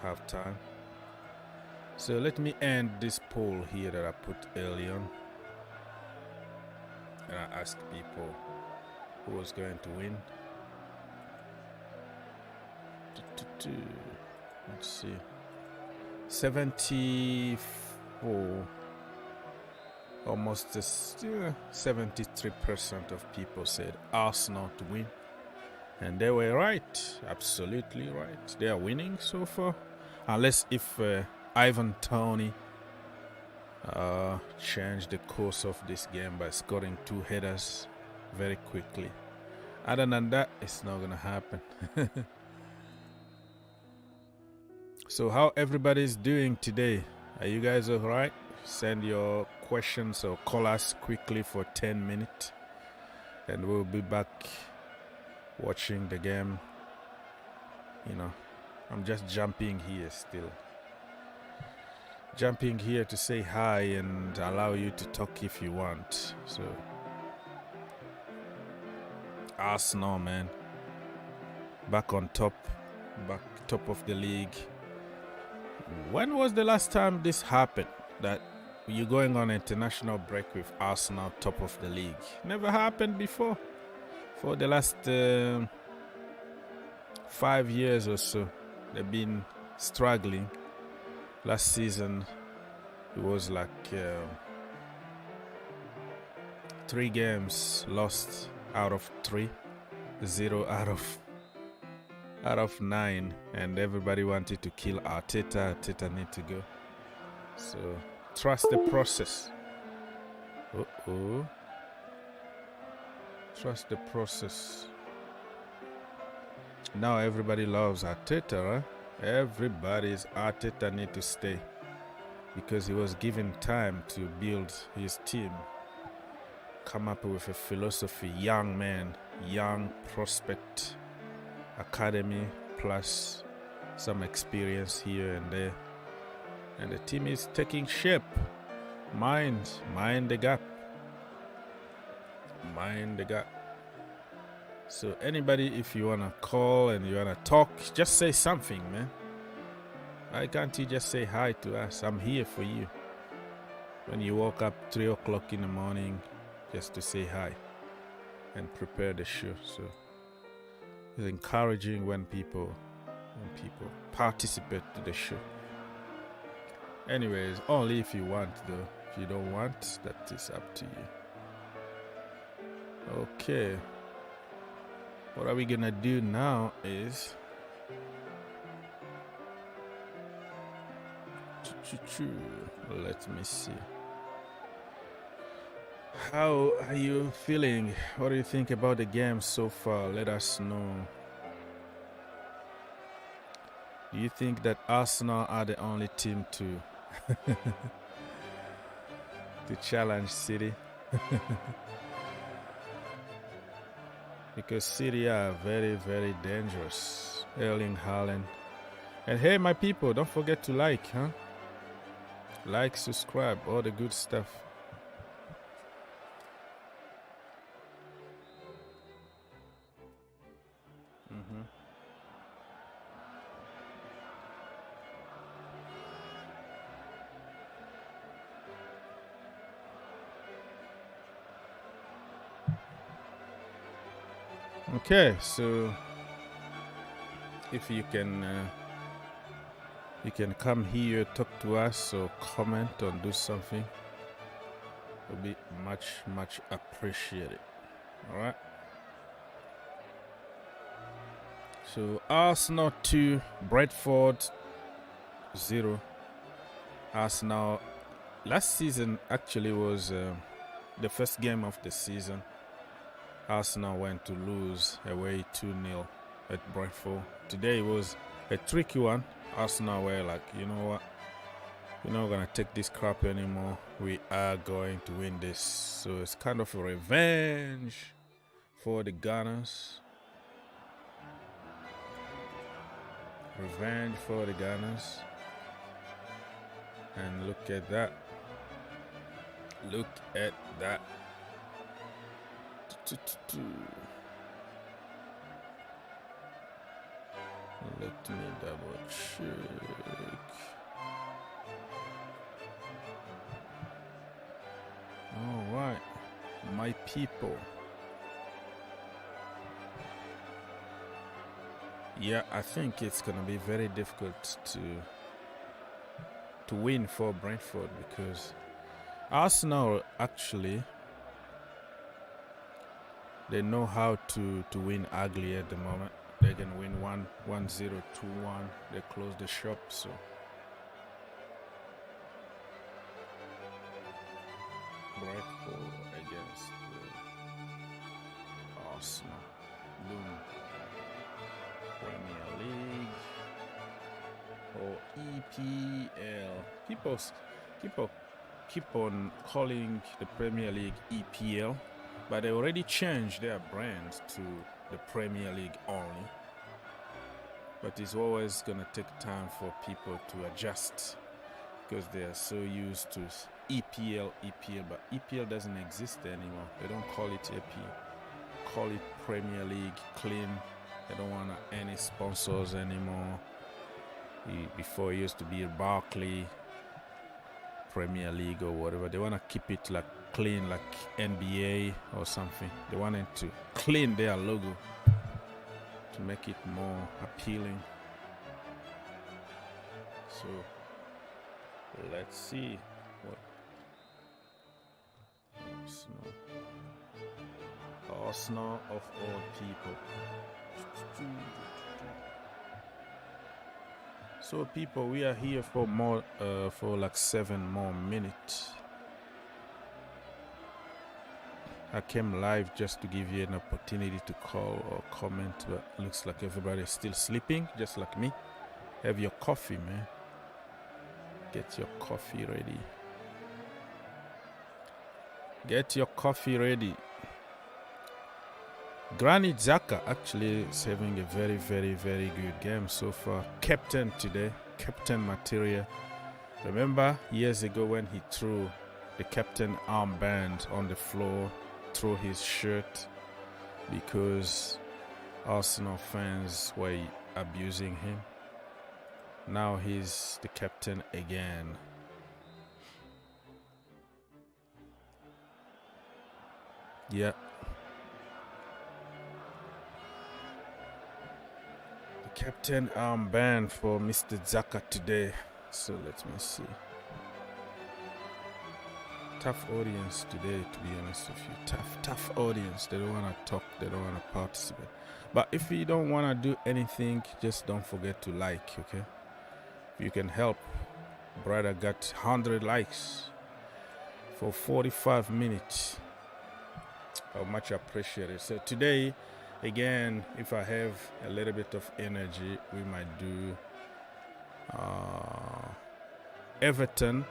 half time. So let me end this poll here that I put early on. And I asked people who was going to win. Let's see. 74, almost 73% of people said Arsenal to win. And they were right, absolutely right. They are winning so far, unless if Ivan Toney changed the course of this game by scoring 2 headers very quickly. Other than that, it's not gonna happen. So how everybody's doing today? Are you guys all right? Send your questions or call us quickly for 10 minutes, and we'll be back watching the game. You know, I'm just jumping here still. Jumping here to say hi and allow you to talk if you want. So Arsenal, man, back on top, back top of the league. When was the last time this happened, that you're going on international break with Arsenal top of the league? Never happened before. For the last 5 years or so, they've been struggling. Last season, it was like 3 games lost out of 3, 0 out of 9, and everybody wanted to kill Arteta. Arteta need to go. So trust the process. Trust the process. Now everybody loves Arteta, right? Everybody's Arteta need to stay, because he was given time to build his team, come up with a philosophy. Young man, young prospect, academy plus some experience here and there, and the team is taking shape. Mind the gap. Mind the gap. So anybody, if you want to call and you want to talk, just say something, man. Why can't you just say hi to us? I'm here for you. When you woke up 3 o'clock in the morning, just to say hi and prepare the show. So it's encouraging when people participate to the show. Anyways, only if you want though. If you don't want, that is up to you. Okay. What are we gonna do now is let me see. How are you feeling? What do you think about the game so far? Let us know. Do you think that Arsenal are the only team to challenge City? Because City are very, very dangerous. Erling Haaland. And hey, my people, don't forget to like, huh? Like, subscribe, all the good stuff. Okay, so if you can come here, talk to us, or comment or do something, it will be much appreciated. All right. So Arsenal 2, Brentford 0. Arsenal last season actually was the first game of the season. Arsenal went to lose away 2-0 at Brentford. Today was a tricky one. Arsenal were like, you know what? We're not going to take this crap anymore. We are going to win this. So it's kind of a revenge for the Gunners. Revenge for the Gunners. And look at that. Look at that. Let me double check. All right, my people. Yeah, I think it's gonna be very difficult to win for Brentford because Arsenal actually. They know how to win ugly at the moment. They can win 1-0, 2-1. They close the shop, so. Brentford against Arsenal. Boom. Premier League or EPL. People keep on calling the Premier League EPL. But they already changed their brand to the Premier League only. But it's always going to take time for people to adjust because they are so used to EPL. But EPL doesn't exist anymore. They don't call it EPL. Call it Premier League, clean. They don't want any sponsors anymore. Before it used to be Barclay, Premier League or whatever. They want to keep it like clean, like NBA or something. They wanted to clean their logo to make it more appealing. So let's see what Arsenal of all people. So people, we are here for more for like 7 more minutes. I came live just to give you an opportunity to call or comment, but looks like everybody's still sleeping, just like me. Have your coffee, man. Get your coffee ready. Get your coffee ready. Granit Xhaka actually is having a very, very, very good game so far. Captain today, captain material. Remember years ago when he threw the captain armband on the floor, threw his shirt, because Arsenal fans were abusing him. Now he's the captain again. Yeah. The captain armband for Mr. Xhaka today. So let me see. Tough audience today, to be honest with you. Tough audience. They don't want to talk. They don't want to participate. But if you don't want to do anything, just don't forget to like, okay? If you can help. Brother got 100 likes for 45 minutes. How much appreciated. So today, again, if I have a little bit of energy, we might do Everton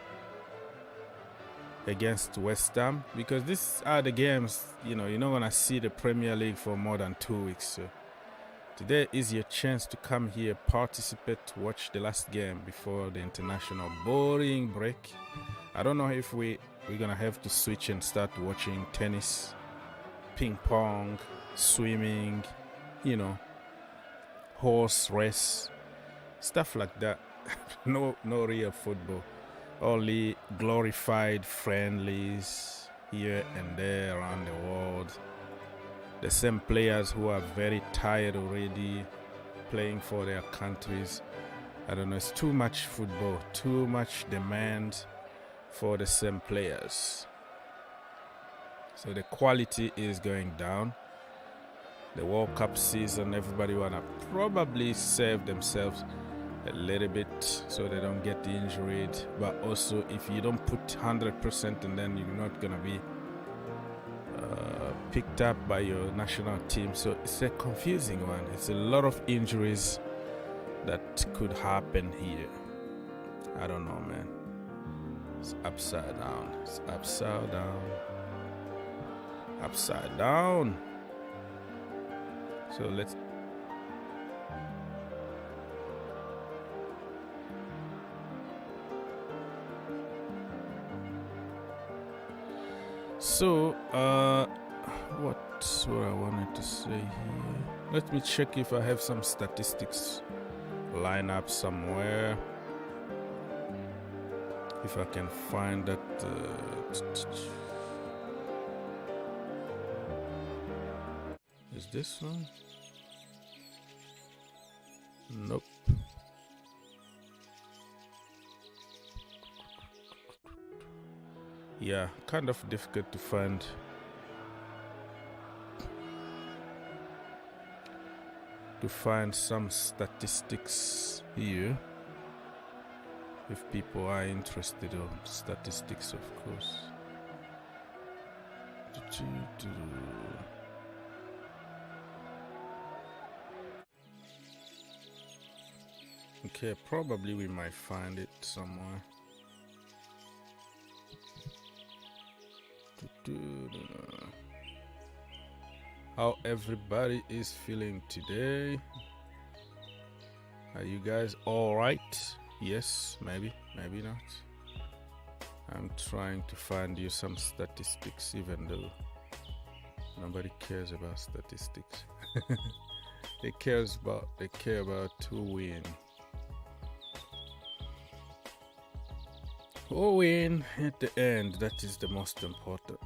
against West Ham, because these are the games, you're not gonna see the Premier League for more than 2 weeks. So today is your chance to come here, participate, watch the last game before the international boring break. I don't know if we're gonna have to switch and start watching tennis, ping pong, swimming, horse race, stuff like that. No real football. Only glorified friendlies here and there around the world. The same players who are very tired already playing for their countries. I don't know, it's too much football, too much demand for the same players. So the quality is going down. The World Cup season, everybody wanna probably save themselves a little bit so they don't get injured, but also if you don't put 100% and then you're not gonna be picked up by your national team. So it's a confusing one. It's a lot of injuries that could happen here. I don't know, man. It's upside down. It's upside down. Upside down. So let's what's what I wanted to say here? Let me check if I have some statistics line up somewhere. If I can find that. Is this one? Nope. Yeah, kind of difficult to find. Some statistics here. If people are interested in statistics, of course. Okay, probably we might find it somewhere. How everybody is feeling today? Are you guys all right? Yes, maybe not. I'm trying to find you some statistics, even though nobody cares about statistics. They care about who win. Who win at the end, that is the most important.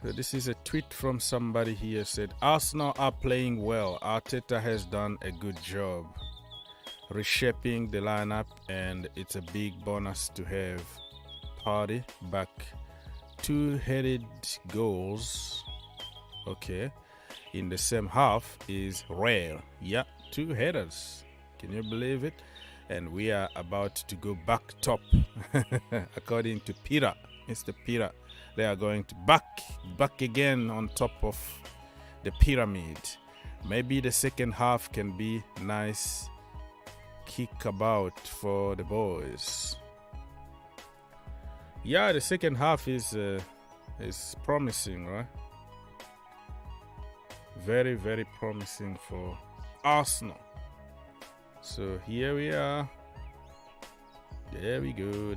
So this is a tweet from somebody here, said Arsenal are playing well. Arteta has done a good job reshaping the lineup, and it's a big bonus to have Party back. 2-headed goals, okay, in the same half is rare. Yeah, 2 headers. Can you believe it? And we are about to go back top. According to Peter, Mr. Peter, they are going to back again on top of the pyramid. Maybe the second half can be nice kick about for the boys. Yeah, the second half is promising, right? Very, very promising for Arsenal. So here we are. There we go.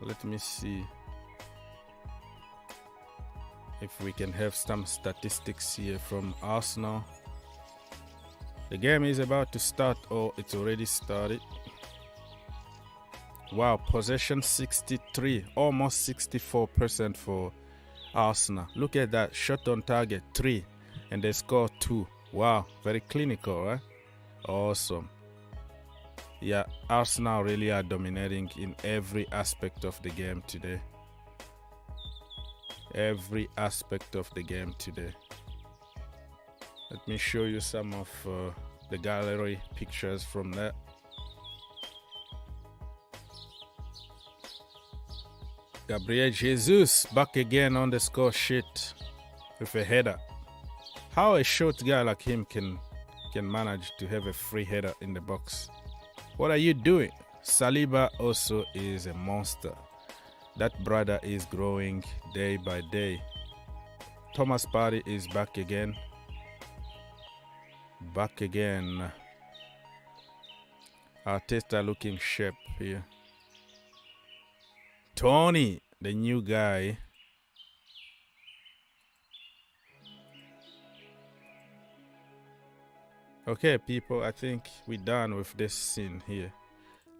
Let me see. if we can have some statistics here from Arsenal. The game is about to start, or it's already started. Wow, possession 63, almost 64% for Arsenal. Look at that, shot on target 3, and they score 2. Wow, very clinical, right? Awesome. Yeah, Arsenal really are dominating in every aspect of the game today. Every aspect of the game today. Let me show you some of the gallery pictures from that. Gabriel Jesus back again on the score sheet with a header. How a short guy like him can manage to have a free header in the box. What are you doing? Saliba also is a monster. That brother is growing day by day. Thomas Partey is back again. Back again. Arteta looking sharp here. Tony, the new guy. Okay, people, I think we're done with this scene here.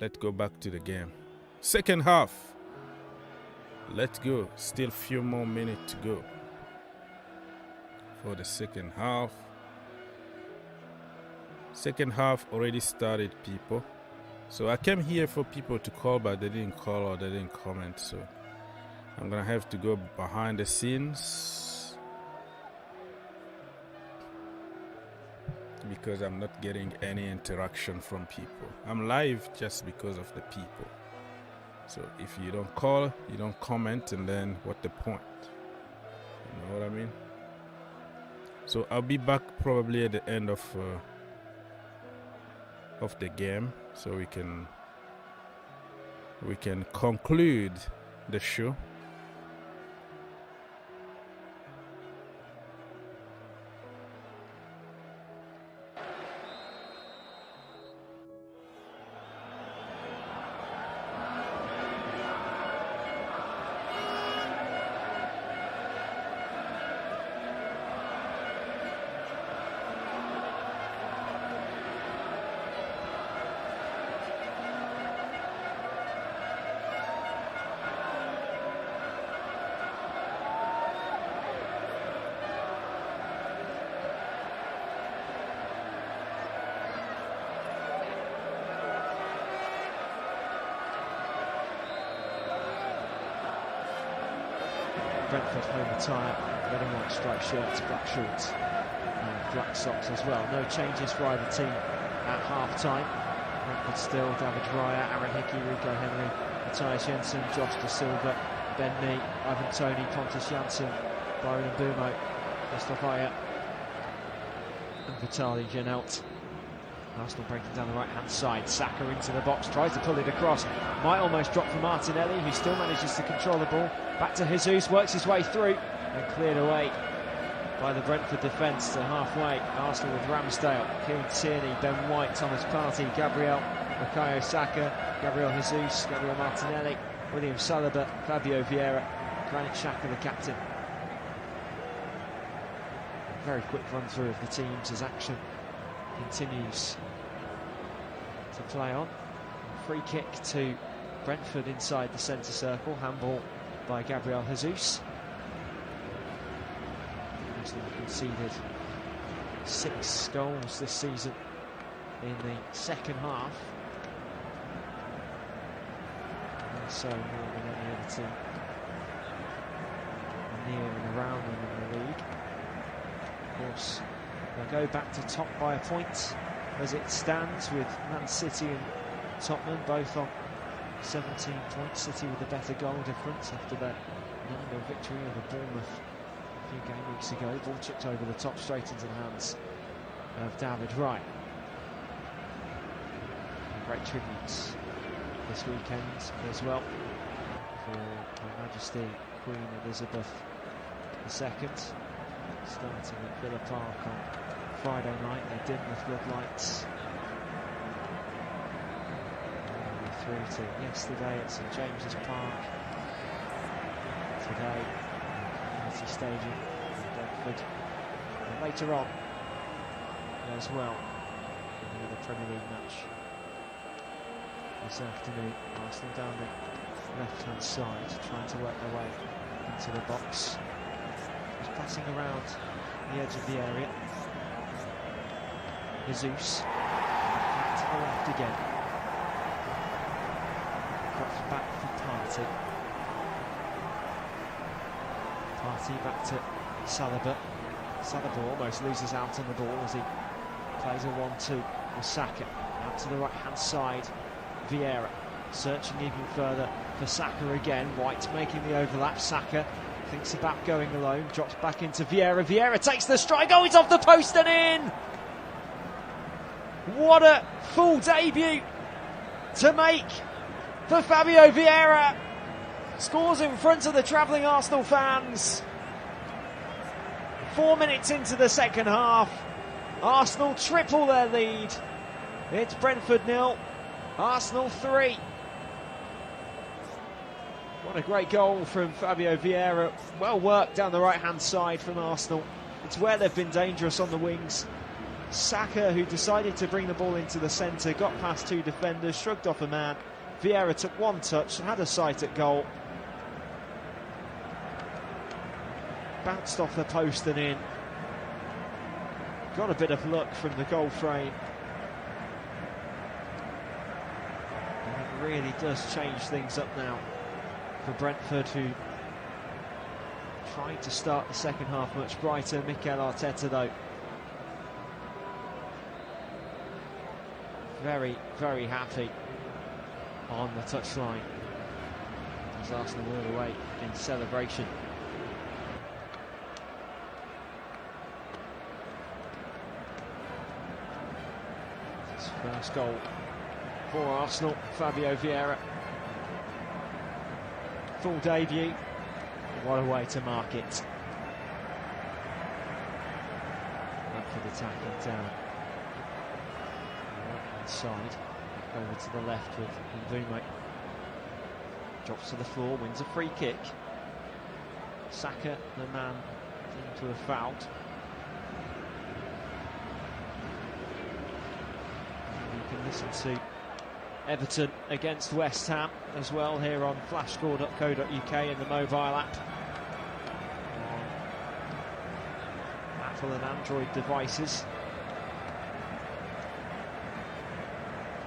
Let's go back to the game. Second half. Let's go. Still a few more minutes to go for the second half. Second half already started, people. So I came here for people to call, but they didn't call or they didn't comment. So I'm going to have to go behind the scenes because I'm not getting any interaction from people. I'm live just because of the people. So if you don't call, you don't comment, and then what the point? You know what I mean? So I'll be back probably at the end of the game, so we can conclude the show. Brentford home attire, red and white striped shirts, black shorts and black socks as well. No changes for either team at half-time. Brentford still, David Raya, Aaron Hickey, Rico Henry, Matthias Jensen, Josh De Silva, Ben Mee, Ivan Toney, Pontus Jansson, Byron Mbumo, Mustafa and Vitaly Janelt. Arsenal breaking down the right-hand side. Saka into the box, tries to pull it across. Might almost drop for Martinelli, who still manages to control the ball. Back to Jesus, works his way through and cleared away by the Brentford defence to halfway. Arsenal with Ramsdale, Kieran Tierney, Ben White, Thomas Partey, Gabriel, Bukayo Saka, Gabriel Jesus, Gabriel Martinelli, William Saliba, Fabio Vieira, Granit Xhaka, the captain. Very quick run through of the teams as action continues to play on. Free kick to Brentford inside the centre circle. Handball by Gabriel Jesus. Arsenal conceded 6 goals this season in the second half. And so more than any other team near and around them in the league. Of course, they'll go back to top by a point as it stands, with Man City and Tottenham both on 17 points. City with a better goal difference after their 9-0 victory over Bournemouth a few game weeks ago. Ball chipped over the top straight into the hands of David Wright. And great tributes this weekend as well for Her Majesty Queen Elizabeth II. Starting at Villa Park on Friday night, they dim the floodlights. Through to yesterday at St James's Park. Today, Community Stadium in Brentford. And later on as well, in another Premier League match this afternoon. Arsenal down the left-hand side, trying to work their way into the box. Just passing around the edge of the area. Jesus back to the left again. Cross back for Partey. Partey back to Saliba. Saliba almost loses out on the ball as he plays a 1-2 with Saka. Out to the right-hand side, Vieira searching even further for Saka again. White making the overlap. Saka thinks about going alone, drops back into Vieira. Vieira takes the strike. Oh, it's off the post and in! What a full debut to make for Fabio Vieira. Scores in front of the travelling Arsenal fans. 4 minutes into the second half, Arsenal triple their lead. It's Brentford 0, Arsenal 3. What a great goal from Fabio Vieira. Well worked down the right-hand side from Arsenal. It's where they've been dangerous on the wings. Saka, who decided to bring the ball into the centre, got past two defenders, shrugged off a man. Vieira took one touch, had a sight at goal. Bounced off the post and in. Got a bit of luck from the goal frame. And it really does change things up now for Brentford, who tried to start the second half much brighter. Mikel Arteta, though, very, very happy on the touchline as Arsenal whirl away in celebration. His first goal for Arsenal, Fabio Vieira. Full debut. What a way to mark it. Brentford attacking down side, back over to the left with Nouman. Drops to the floor, wins a free kick. Saka, the man deemed to have fouled. You can listen to Everton against West Ham as well here on flashscore.co.uk and the mobile app on Apple and Android devices.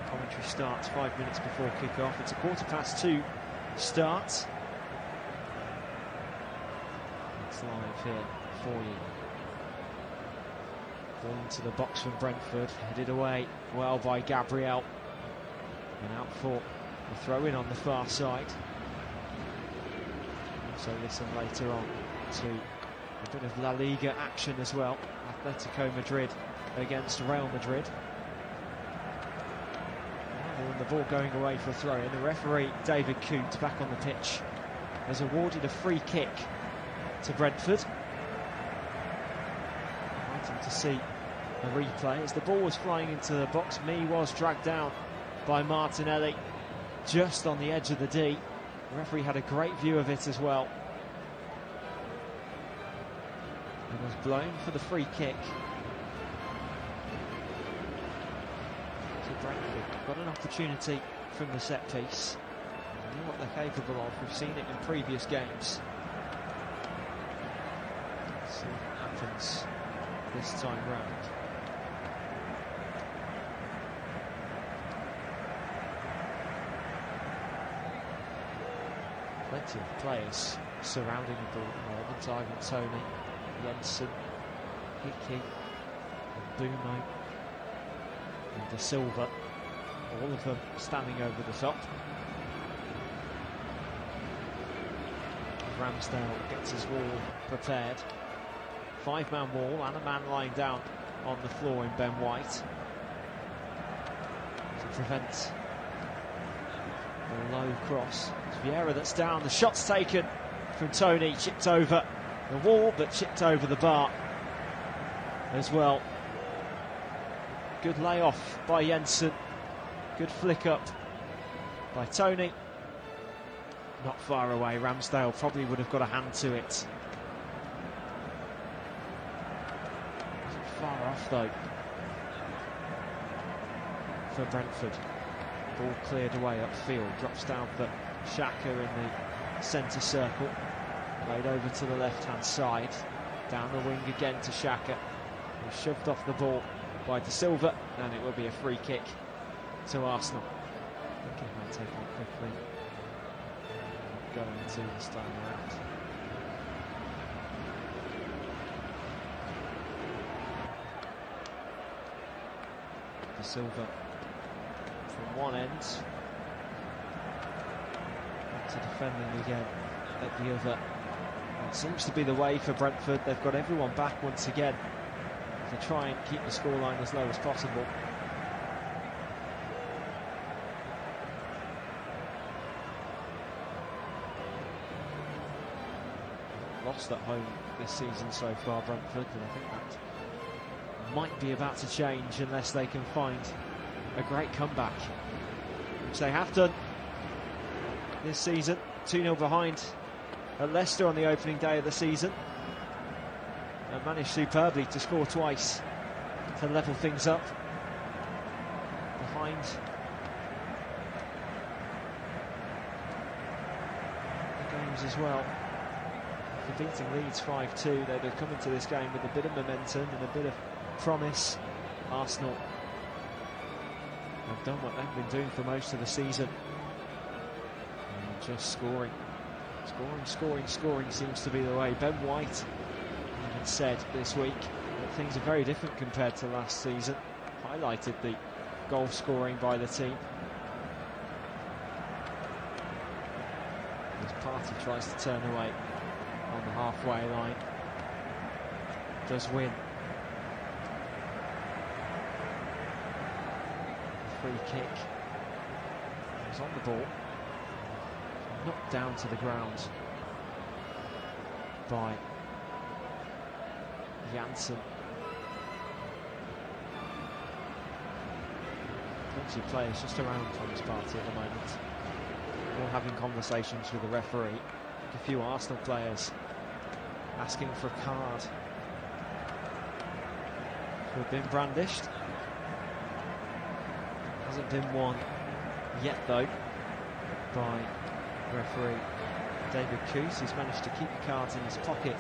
Commentary starts 5 minutes before kick-off. It's a 2:15 start. It's live here for you. Ball into the box from Brentford, headed away well by Gabriel. And out for the throw-in on the far side. Also listen later on to a bit of La Liga action as well. Atletico Madrid against Real Madrid. And the ball going away for a throw-in. The referee, David Coote, back on the pitch, has awarded a free kick to Brentford. Waiting to see a replay as the ball was flying into the box. Mee was dragged down by Martinelli just on the edge of the D. The referee had a great view of it as well and was blown for the free kick. So Brentford got an opportunity from the set piece. They know what they're capable of. We've seen it in previous games. Let's see what happens this time round. Plenty of players surrounding the ball at the moment. Ivan Toney, Jensen, Hickey, and Bumo, and De Silva, all of them standing over the top. Ramsdale gets his wall prepared. 5-man wall and a man lying down on the floor in Ben White to prevent a low cross. It's Vieira that's down. The shot's taken from Toney, chipped over the wall, but chipped over the bar as well. Good layoff by Jensen. Good flick up by Toney. Not far away. Ramsdale probably would have got a hand to it. far off though for Brentford. Ball cleared away upfield, drops down for Xhaka in the centre circle, played over to the left hand side, down the wing again to Xhaka, who's shoved off the ball by De Silva, and it will be a free kick to Arsenal. Thinking about taking it quickly, not going to this time around. De Silva from one end, back to defending again at the other. It seems to be the way for Brentford. They've got everyone back once again to try and keep the scoreline as low as possible. Lost at home this season so far, Brentford, and I think that might be about to change unless they can find a great comeback, which they have done this season. 2-0 behind at Leicester on the opening day of the season, and managed superbly to score twice to level things up behind the games as well. For beating Leeds 5-2, they'd have come into this game with a bit of momentum and a bit of promise. Arsenal have done what they've been doing for most of the season, and just scoring seems to be the way. Ben White even said this week that things are very different compared to last season, highlighted the goal scoring by the team. As Partey tries to turn away on the halfway line, does win. Free kick. He's on the ball, knocked down to the ground by Janssen. Plenty of players just around Thomas Partey at the moment, all having conversations with the referee. A few Arsenal players asking for a card who have been brandished. Hasn't been one yet though by referee David Coos, who's managed to keep the cards in his pocket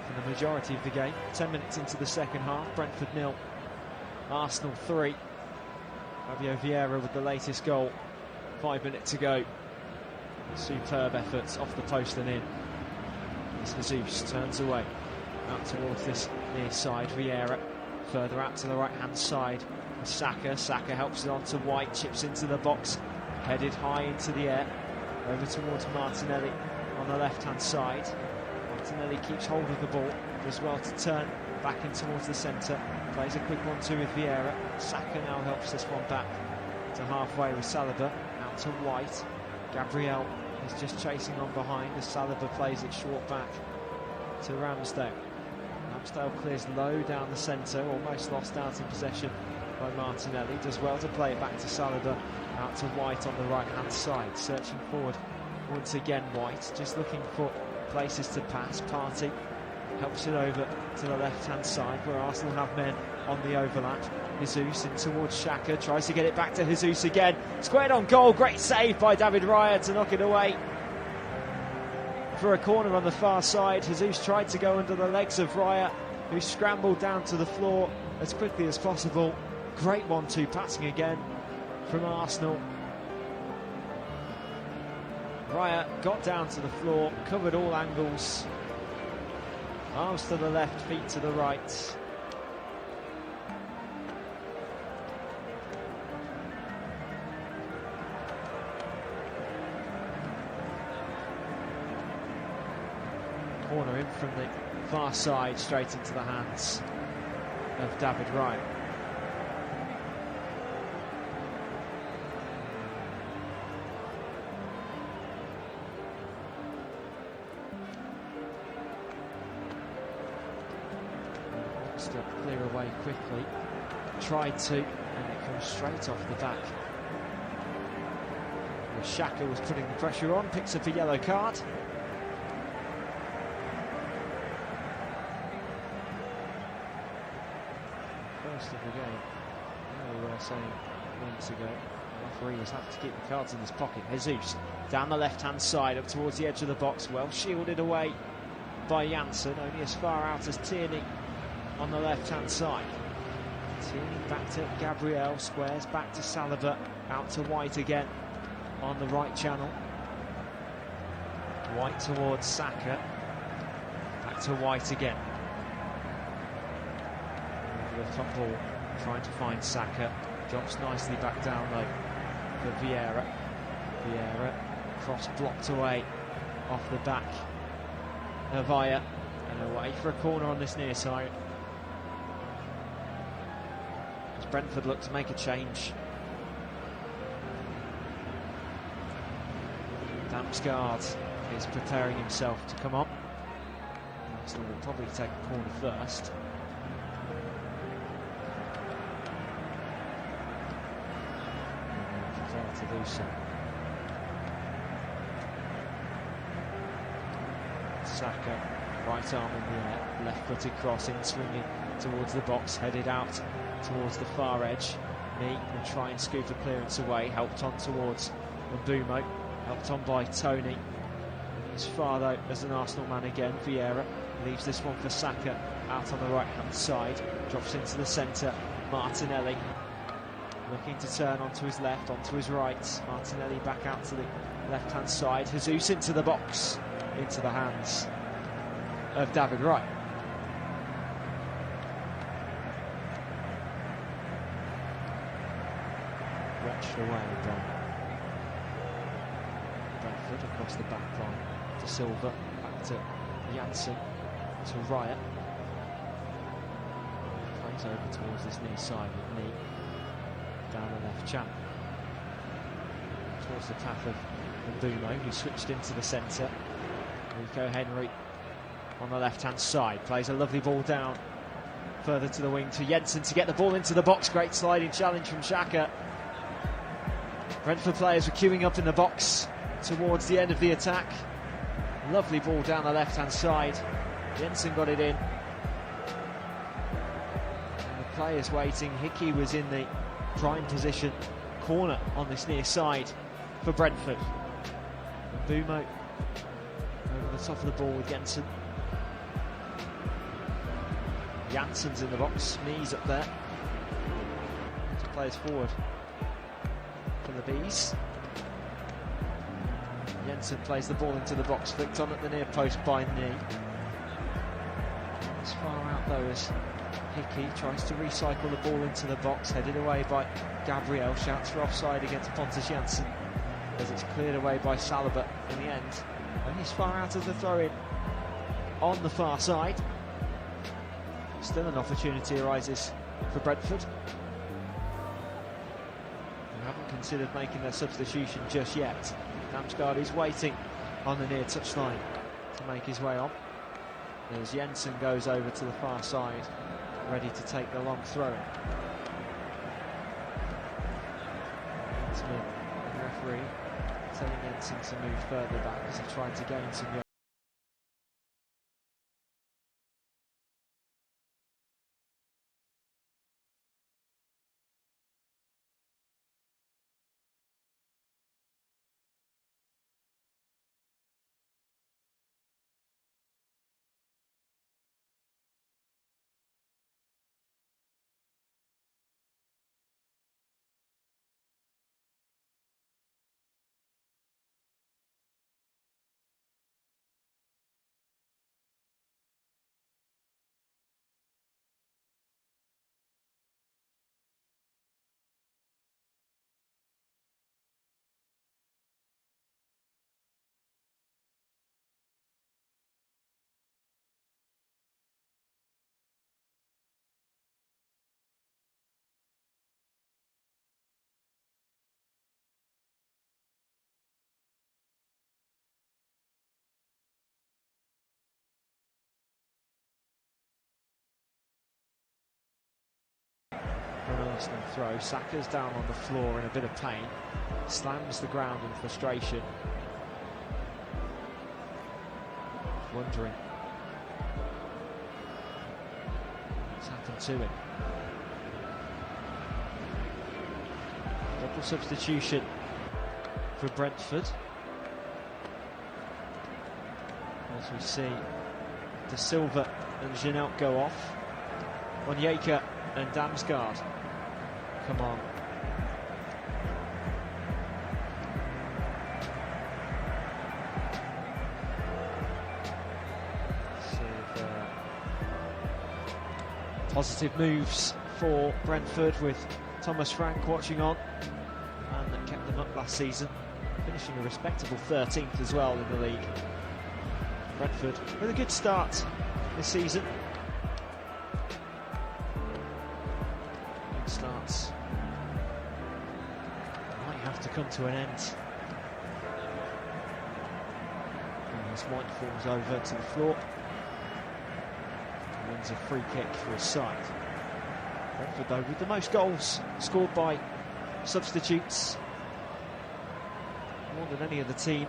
for the majority of the game. 10 minutes into the second half, Brentford 0, Arsenal 3. Fabio Vieira with the latest goal, 5 minutes to go. Superb efforts off the post and in. As Jesus turns away out towards this near side. Vieira further out to the right hand side. Saka helps it on to White, chips into the box, headed high into the air, over towards Martinelli on the left hand side. Martinelli keeps hold of the ball, does well to turn back in towards the centre, plays a quick 1-2 with Vieira. Saka now helps this one back to halfway with Saliba, out to White. Gabriel is just chasing on behind as Saliba plays it short back to Ramsdale. Ramsdale clears low down the centre, almost lost out in possession by Martinelli, does well to play it back to Saliba, out to White on the right hand side, searching forward once again. White just looking for places to pass. Partey helps it over to the left hand side where Arsenal have men on the overlap. Jesus in towards Xhaka, tries to get it back to Jesus again, squared on goal. Great save by David Raya to knock it away for a corner on the far side. Jesus tried to go under the legs of Raya, who scrambled down to the floor as quickly as possible. Great 1-2 passing again from Arsenal. Raya got down to the floor, covered all angles, arms to the left, feet to the right. Corner in from the far side, straight into the hands of David Raya. Clear away quickly, tried to, and it comes straight off the back. Xhaka was putting the pressure on, picks up a yellow card. first of the game. We were saying minutes ago, the referee was having to keep the cards in his pocket. Jesus down the left-hand side, up towards the edge of the box, well shielded away by Janssen, only as far out as Tierney on the left-hand side. Tierney back to Gabriel, squares back to Saliba, out to White again on the right channel. White towards Saka, back to White again. Over the top ball, trying to find Saka, drops nicely back down though for Vieira. Vieira, cross blocked away off the back of Vaya, and away for a corner on this near side. As Brentford look to make a change. Damsgaard is preparing himself to come on. Arsenal will probably take a corner first. And prepare to do so. Saka, right arm in the air, left-footed cross in, swinging towards the box, headed out towards the far edge. Mee will try and scoop a clearance away, helped on towards Mbumo, helped on by Tony. As far though as an Arsenal man again, Vieira leaves this one for Saka, out on the right-hand side, drops into the centre, Martinelli looking to turn onto his left, onto his right, Martinelli back out to the left-hand side, Jesus into the box, into the hands of David Wright. Wretched away by Brentford across the back line to Silva, back to Janssen, to Raya. Plays over towards this near side with Mee down the left channel towards the path of Mbumo, who switched into the centre. Rico Henry on the left-hand side, plays a lovely ball down further to the wing to Jensen to get the ball into the box. Great sliding challenge from Xhaka. Brentford players were queuing up in the box towards the end of the attack. Lovely ball down the left-hand side. Jensen got it in. And the players waiting. Hickey was in the prime position, corner on this near side for Brentford. Mbumo over the top of the ball with Jensen. Janssen's in the box, Mee's up there. Two players forward for the Bees. Jensen plays the ball into the box, flicked on at the near post by Mee. As far out though as Hickey tries to recycle the ball into the box, headed away by Gabriel, shouts for offside against Pontus Jansson as it's cleared away by Saliba in the end. And he's far out of the throw-in on the far side. Still an opportunity arises for Brentford, who haven't considered making their substitution just yet. Damsgaard is waiting on the near touchline to make his way on as Jensen goes over to the far side, ready to take the long throw-in. The referee telling Jensen to move further back as he tried to gain some yard. For an Arsenal throw, Saka's down on the floor in a bit of pain, slams the ground in frustration, wondering what's happened to him. Triple substitution for Brentford. As we see De Silva and Jeanelt go off. Onyeka and Damsgaard come on. So positive moves for Brentford with Thomas Frank watching on, and that kept them up last season, finishing a respectable 13th as well in the league. Brentford with a good start this season. Good starts might have to come to an end. And as White falls over to the floor, he wins a free kick for his side. Brentford, though, with the most goals scored by substitutes, more than any other team.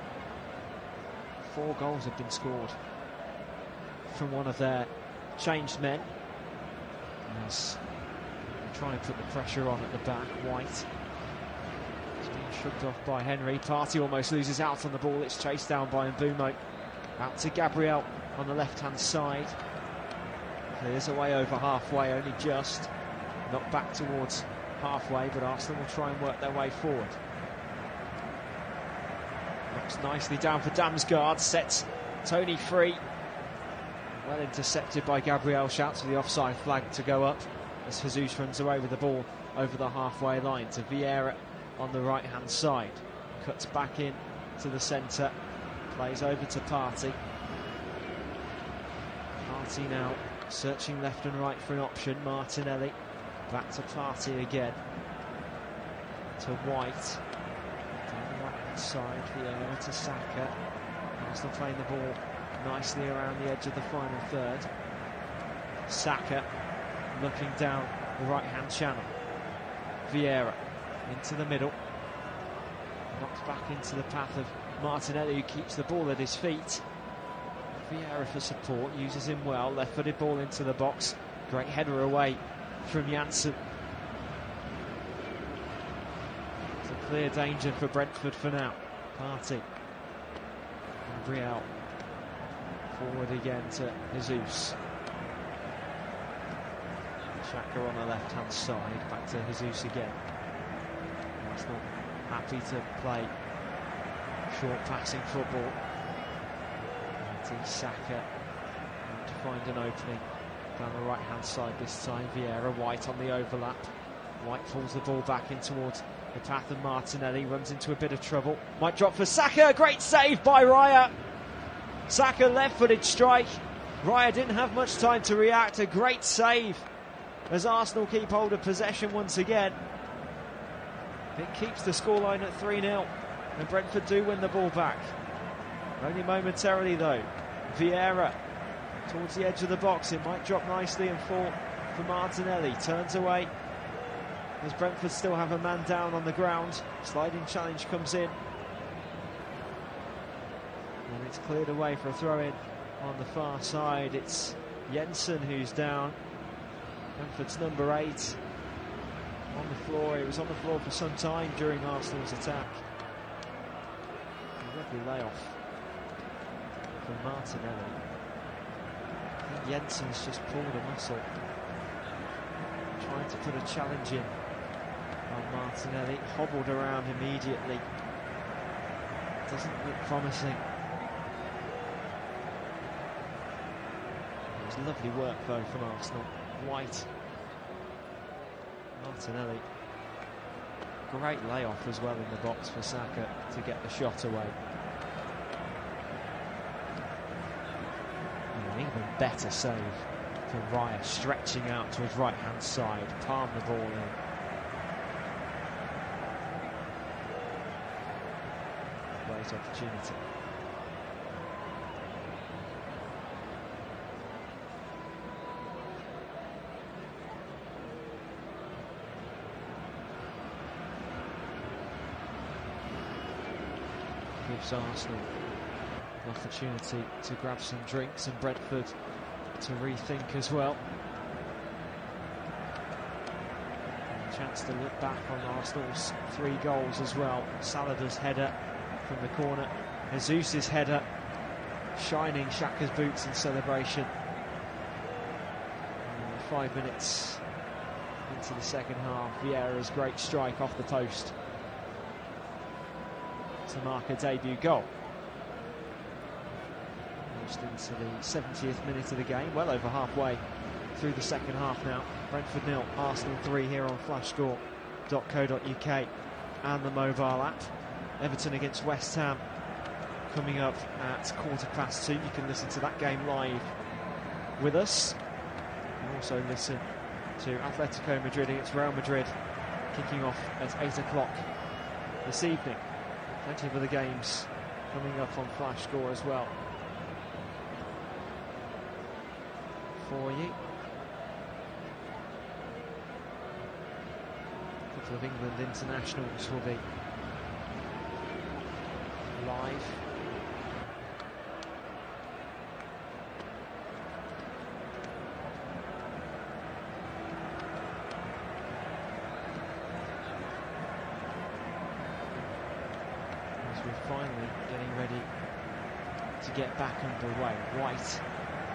4 goals have been scored from one of their changed men. As they try and put the pressure on at the back. White is being shrugged off by Henry. Partey almost loses out on the ball. It's chased down by Mbeumo. Out to Gabriel on the left-hand side. Clears away over halfway, only just. Not back towards halfway, but Arsenal will try and work their way forward. Looks nicely down for Damsgaard, sets Tony free. Well intercepted by Gabriel, shouts for the offside flag to go up as Jesus runs away with the ball over the halfway line to Vieira on the right hand side. Cuts back in to the centre, plays over to Partey. Partey now searching left and right for an option. Martinelli back to Partey again, to White. Down the right hand side, Vieira to Saka. Arsenal playing the ball nicely around the edge of the final third. Saka looking down the right hand channel. Vieira into the middle. Knocked back into the path of Martinelli, who keeps the ball at his feet. Vieira for support, uses him well. Left footed ball into the box. Great header away from Janssen. It's a clear danger for Brentford for now. Partey. Gabriel. Forward again to Jesus. Xhaka on the left hand side. Back to Jesus again. Arsenal happy to play short passing football. Saka to find an opening down the right hand side this time. Vieira, White on the overlap. White pulls the ball back in towards the path of Martinelli, runs into a bit of trouble. Might drop for Saka, great save by Raya. Saka left footed strike. Raya didn't have much time to react. A great save as Arsenal keep hold of possession once again. It keeps the scoreline at 3-0 and Brentford do win the ball back. Only momentarily though. Vieira towards the edge of the box. It might drop nicely and fall for Martinelli. Turns away as Brentford still have a man down on the ground. Sliding challenge comes in. And it's cleared away for a throw-in on the far side. It's Jensen who's down. Brentford's number 8 on the floor. He was on the floor for some time during Arsenal's attack. A lovely layoff for Martinelli. I think Jensen's just pulled a muscle, trying to put a challenge in on Martinelli. Hobbled around immediately. Doesn't look promising. It was lovely work though from Arsenal. White, Martinelli. Great layoff as well in the box for Saka to get the shot away. An even better save for Raya, stretching out to his right hand side, palm the ball in. Great opportunity. Gives Arsenal an opportunity to grab some drinks and Brentford to rethink as well. chance to look back on Arsenal's 3 goals as well. Salada's header from the corner, Jesus' header, shining Xhaka's boots in celebration. 5 minutes into the second half, Vieira's great strike off the post to mark a debut goal. Just into the 70th minute of the game, well over halfway through the second half now. Brentford 0, Arsenal 3 here on flashscore.co.uk and the mobile app. Everton against West Ham coming up at 2:15. You can listen to that game live with us. You can also listen to Atletico Madrid against Real Madrid kicking off at 8 o'clock this evening. Plenty of other games coming up on Flash Score as well for you. A couple of England internationals will be live. As we're finally getting ready to get back underway. White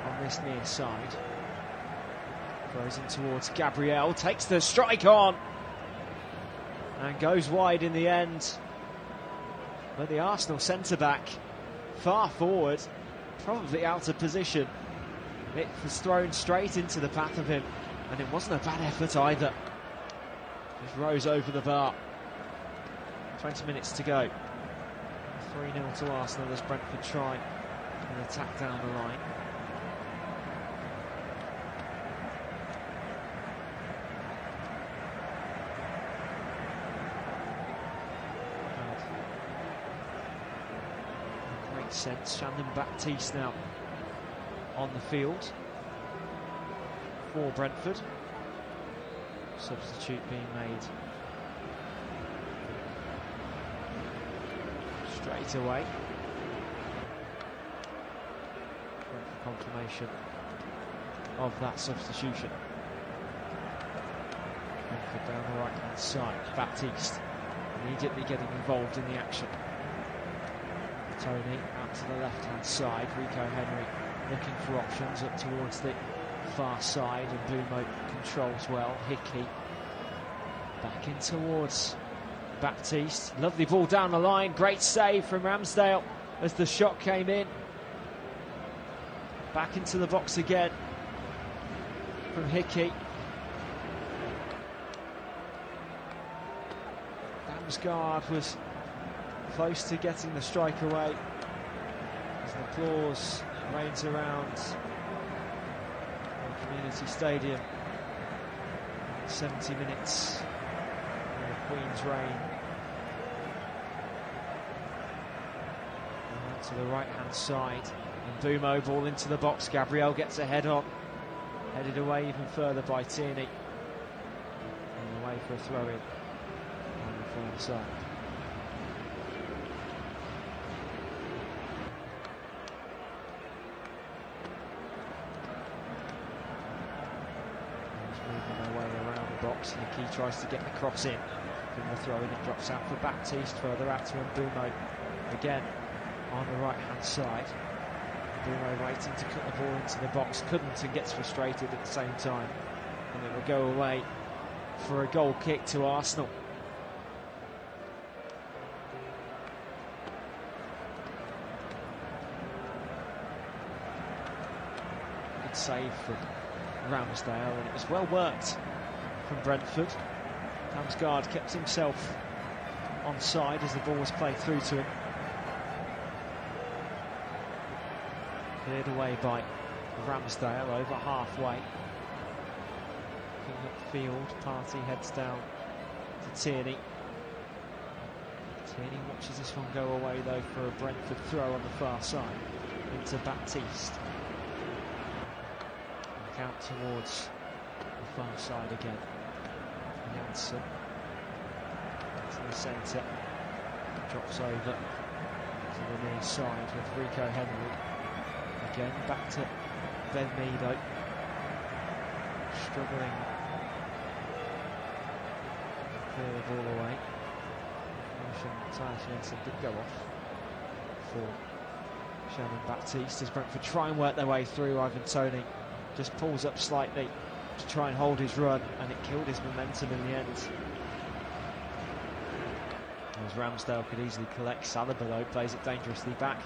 on this near side. Throws in towards Gabriel, takes the strike on and goes wide in the end. But the Arsenal centre-back, far forward, probably out of position. It was thrown straight into the path of him, and it wasn't a bad effort either. Just rose over the bar. 20 minutes to go. 3-0 to Arsenal as Brentford try an attack down the line. Sense. Shandon Baptiste now on the field for Brentford. Substitute being made straight away. Brentford confirmation of that substitution. Brentford down the right hand side. Baptiste immediately getting involved in the action. Tony out to the left hand side. Rico Henry looking for options up towards the far side, and Bumo controls well. Hickey back in towards Baptiste. Lovely ball down the line. Great save from Ramsdale as the shot came in. Back into the box again from Hickey. Damsgaard was close to getting the strike away as the applause reigns around the Community Stadium. 70 minutes in the Queen's reign. And to the right hand side, and Bumo ball into the box. Gabriel gets a head on, headed away even further by Tierney, and away for a throw in on the Fulham side. Hickey tries to get the cross in from the throw, and it drops out for Baptiste. Further out to Mbumo again on the right hand side. Mbumo waiting to cut the ball into the box, couldn't, and gets frustrated at the same time, and it will go away for a goal kick to Arsenal. Good save from Ramsdale, and it was well worked from Brentford. Damsgaard kept himself onside as the ball was played through to him. Cleared away by Ramsdale over halfway. Looking upfield, Partey heads down to Tierney. Tierney watches this one go away though for a Brentford throw on the far side into Baptiste. Back out towards the far side again. Janssen to the centre, drops over to the near side with Rico Henry. Again back to Ben Meadow, struggling clear the ball away. Tyler Jensen did go off for Shannon Baptiste as Brentford try and work their way through. Ivan Toney just pulls up slightly to try and hold his run, and it killed his momentum in the end. As Ramsdale could easily collect. Saliba though plays it dangerously back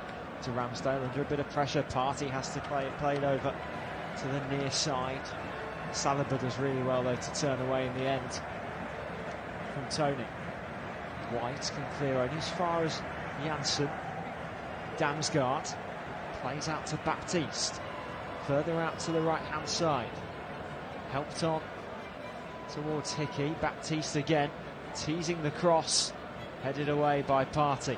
to Ramsdale under a bit of pressure. Partey has to play it played over to the near side. Saliba does really well though to turn away in the end from Toney. White can clear only as far as Janssen. Damsgaard plays out to Baptiste, further out to the right hand side, helped on towards Hickey. Baptiste again teasing the cross, headed away by Partey,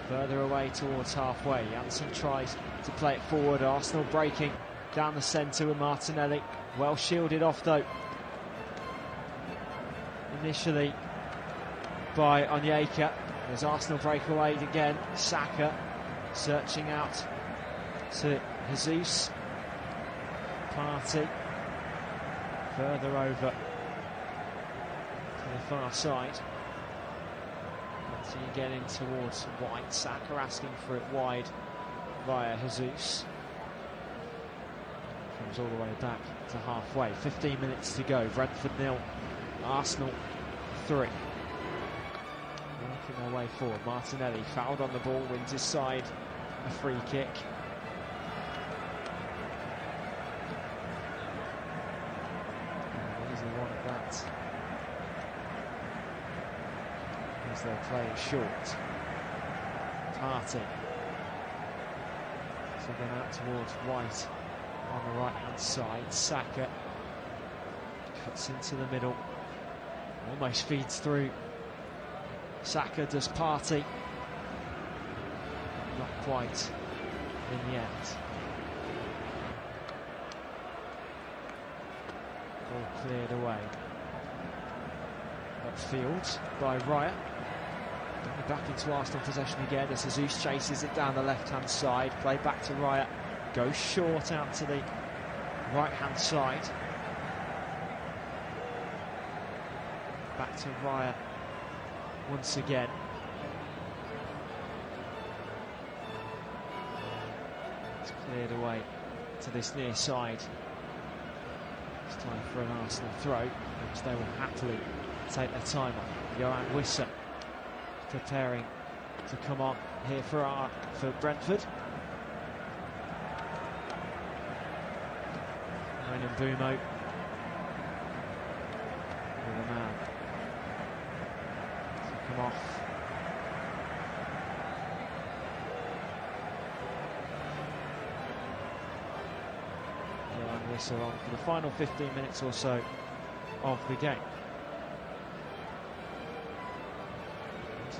further away towards halfway. Janssen tries to play it forward. Arsenal breaking down the centre with Martinelli, well shielded off though initially by Onyeka. There's Arsenal breakaway again. Saka searching out to Jesus. Partey further over to the far side. Partey again in towards White. Saka asking for it wide via Jesus. Comes all the way back to halfway. 15 minutes to go. Brentford 0, Arsenal 3. Working their way forward. Martinelli fouled on the ball, wins his side a free kick. Easily wanted that as they play it short. Partey. So then out towards White on the right hand side. Saka cuts into the middle, almost feeds through. Saka does Partey, not quite in the end. Ball cleared away upfield by Raya. Back into Arsenal possession again as Jesus chases it down the left hand side. Play back to Raya, goes short out to the right hand side. Back to Raya once again. It's cleared away to this near side. It's time for an Arsenal throw, which they will happily take their time on. Johan Wissa preparing to come on here for Brentford. Ryan Mbumo with a man to come off. Johan Wissa on for the final 15 minutes or so of the game.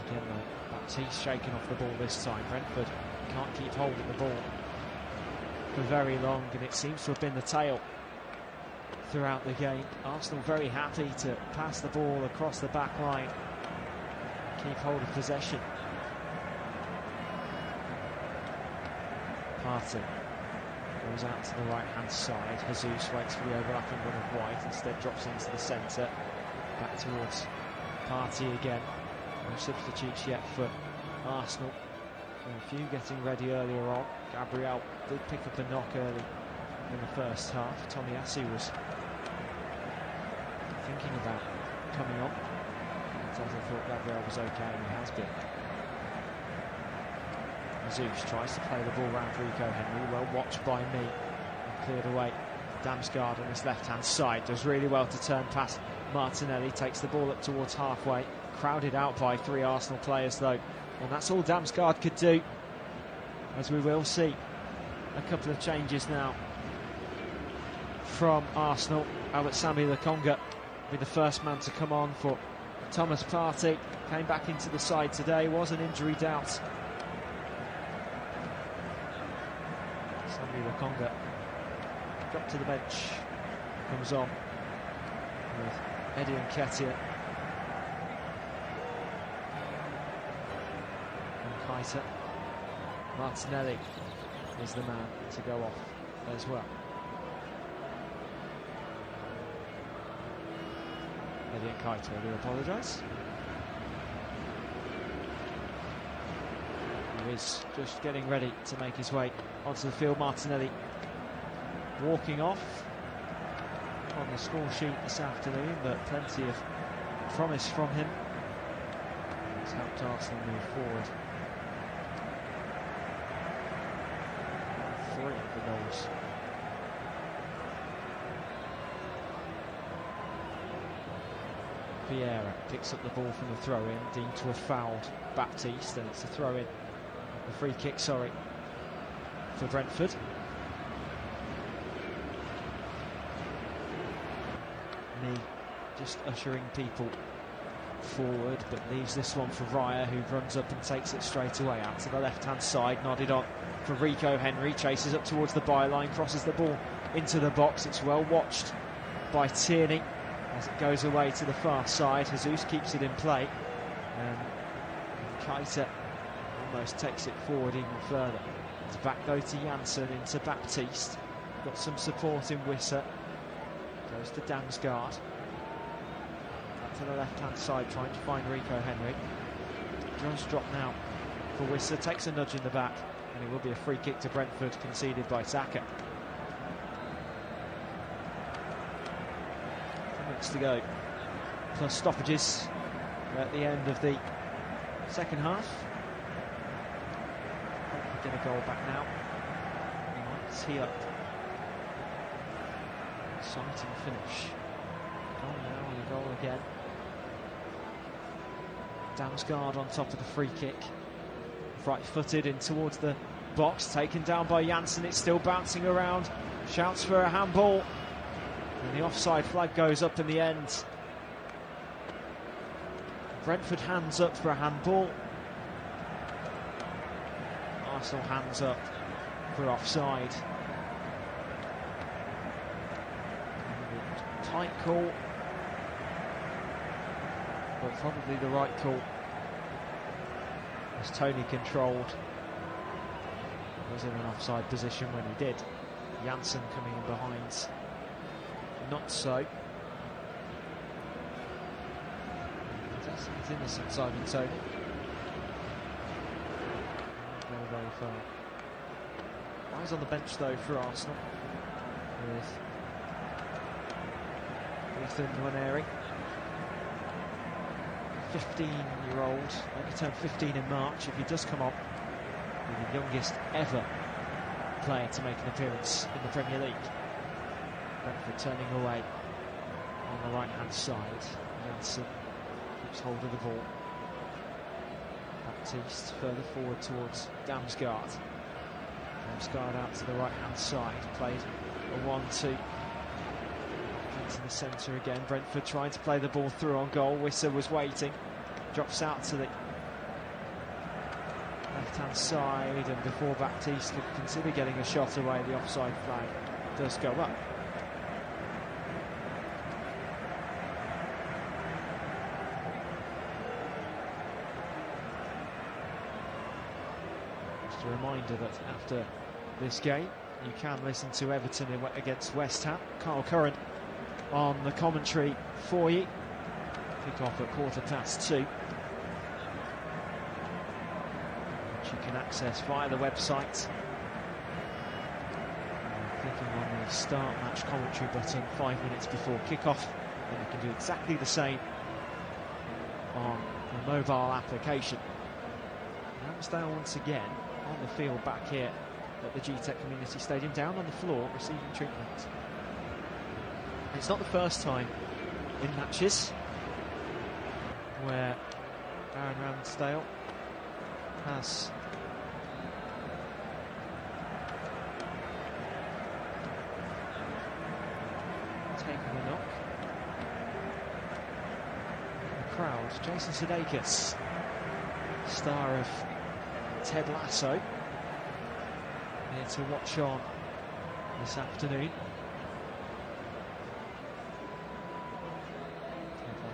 Again, Baptiste shaking off the ball this time. Brentford can't keep holding the ball for very long, and it seems to have been the tail throughout the game. Arsenal very happy to pass the ball across the back line, keep hold of possession. Partey goes out to the right hand side. Jesus waits for the overlapping one of White, instead drops into the centre, back towards Partey again. No substitutes yet for Arsenal. A few getting ready earlier on. Gabriel did pick up a knock early in the first half. Tomiyasu was thinking about coming on. I thought Gabriel was okay, and he has been. Jesus tries to play the ball round Rico Henry. Well watched by me. And cleared away. Damsgaard on his left hand side does really well to turn past Martinelli. Takes the ball up towards halfway. Crowded out by 3 Arsenal players though, and that's all Damsgaard could do, as we will see a couple of changes now from Arsenal. Albert Sammy Lokonga will be the first man to come on for Thomas Partey. Came back into the side today, was an injury doubt. Sammy Lokonga dropped to the bench, comes on with Eddie Nketiah. Hayter. Martinelli is the man to go off as well. Eddie and Kaito do apologise. He is just getting ready to make his way onto the field. Martinelli walking off on the score sheet this afternoon, but plenty of promise from him. He's helped Arsenal move forward. 3 of the goals. Vieira picks up the ball from the throw-in, deemed to have fouled Baptiste, and it's a throw-in, a free kick, sorry, for Brentford. Me just ushering people forward, but leaves this one for Raya, who runs up and takes it straight away out to the left-hand side, nodded on for Rico Henry, chases up towards the byline, crosses the ball into the box. It's well watched by Tierney as it goes away to the far side. Jesus keeps it in play, and Keita almost takes it forward even further. It's back though to Janssen, into Baptiste, got some support in Wissa, goes to Damsgaard, back to the left hand side trying to find Rico Henry. Just drop now for Wissa, takes a nudge in the back, and it will be a free kick to Brentford, conceded by Saka. 10 minutes to go, plus stoppages at the end of the second half. Hopefully get a goal back now. He might tee up. Exciting finish. Goal now and a goal again. Damsgaard on top of the free kick. Right-footed in towards the box, taken down by Janssen. It's still bouncing around. Shouts for a handball. And the offside flag goes up in the end. Brentford hands up for a handball. Arsenal hands up for offside. Tight call, but probably the right call, as Tony controlled. Was in an offside position when he did. Janssen coming in behind, not so. It's innocent, Simon Tony. Very, very far. Eyes on the bench though for Arsenal, with Ethan Nwaneri, 15-year-old, only turned 15 in March. If he does come on, he'll be the youngest ever player to make an appearance in the Premier League. Brentford turning away on the right-hand side. Janssen keeps hold of the ball. Baptiste further forward towards Damsgaard. Damsgaard out to the right-hand side, played a 1-2. Into the centre again. Brentford trying to play the ball through on goal. Wissa was waiting, drops out to the left-hand side, and before Baptiste could consider getting a shot away, the offside flag does go up. Just a reminder that after this game you can listen to Everton against West Ham. Carl Curran on the commentary for you. Kick off at 2:15, which you can access via the website. Clicking on the start match commentary button 5 minutes before kick-off, and you can do exactly the same on the mobile application. Ramsdale once again on the field back here at the GTEC Community Stadium, down on the floor receiving treatment. It's not the first time in matches where Aaron Ramsdale has taken a knock. The crowd, Jason Sudeikis, star of Ted Lasso, here to watch on this afternoon.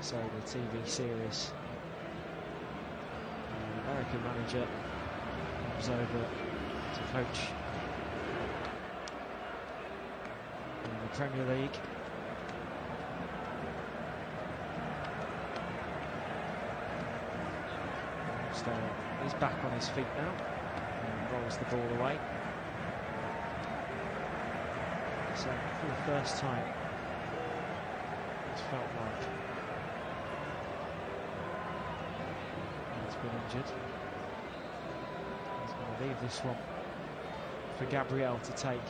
So the TV series. The American manager comes over to coach in the Premier League. He's back on his feet now and rolls the ball away. So for the first time, it's felt like he's been injured. He's going to leave this one for Gabriel to take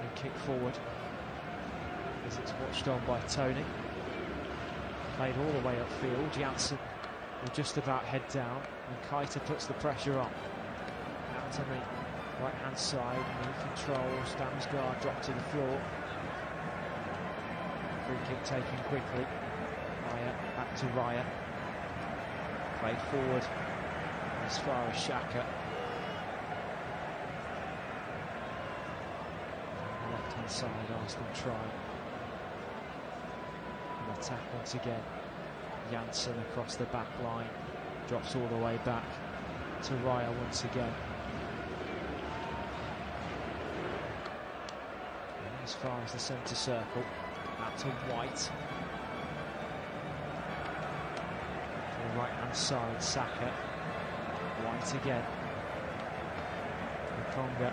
and kick forward, as it's watched on by Tony. Played all the way upfield. Janssen will just about head down, and Keita puts the pressure on. Down to the right hand side, and he controls. Damsgaard dropped to the floor. Free kick taken quickly. Raya, back to Raya. Played forward as far as Xhaka. On the left hand side, Arsenal try an attack once again. Janssen across the back line, drops all the way back to Raya once again. And as far as the centre circle, out to White. To the right hand side, Saka. White again. Conga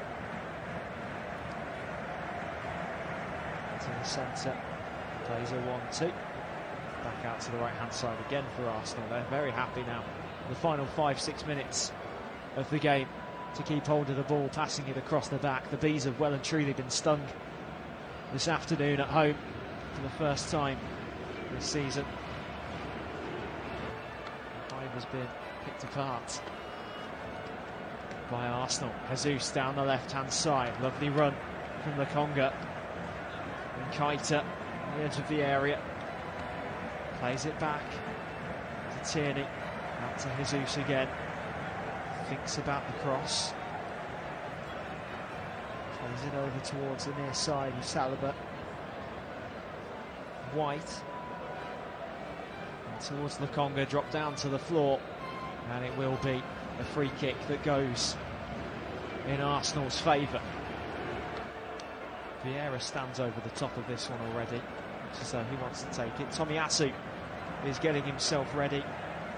to the centre, plays a 1-2. Back out to the right hand side again for Arsenal. They're very happy now in the final 5-6 minutes of the game to keep hold of the ball, passing it across the back. The Bees have well and truly been stung this afternoon at home for the first time this season. The hive has been picked apart by Arsenal. Jesus down the left hand side, lovely run from the Conga, and Keita on the edge of the area. Plays it back to Tierney, out to Jesus again. Thinks about the cross. Plays it over towards the near side of Saliba. White. And towards the Conga, drop down to the floor. And it will be a free kick that goes in Arsenal's favour. Vieira stands over the top of this one already, so he wants to take it. Tomiyasu is getting himself ready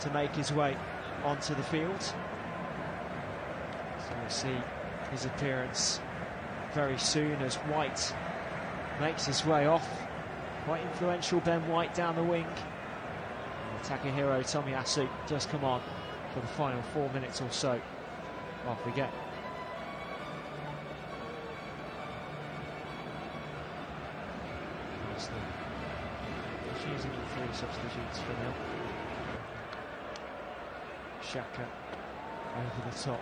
to make his way onto the field. So we'll see his appearance very soon as White makes his way off. Quite influential Ben White down the wing. And attacking hero Tomiyasu does come on for the final 4 minutes or so of the game. Using the 3 substitutes for now. Xhaka over the top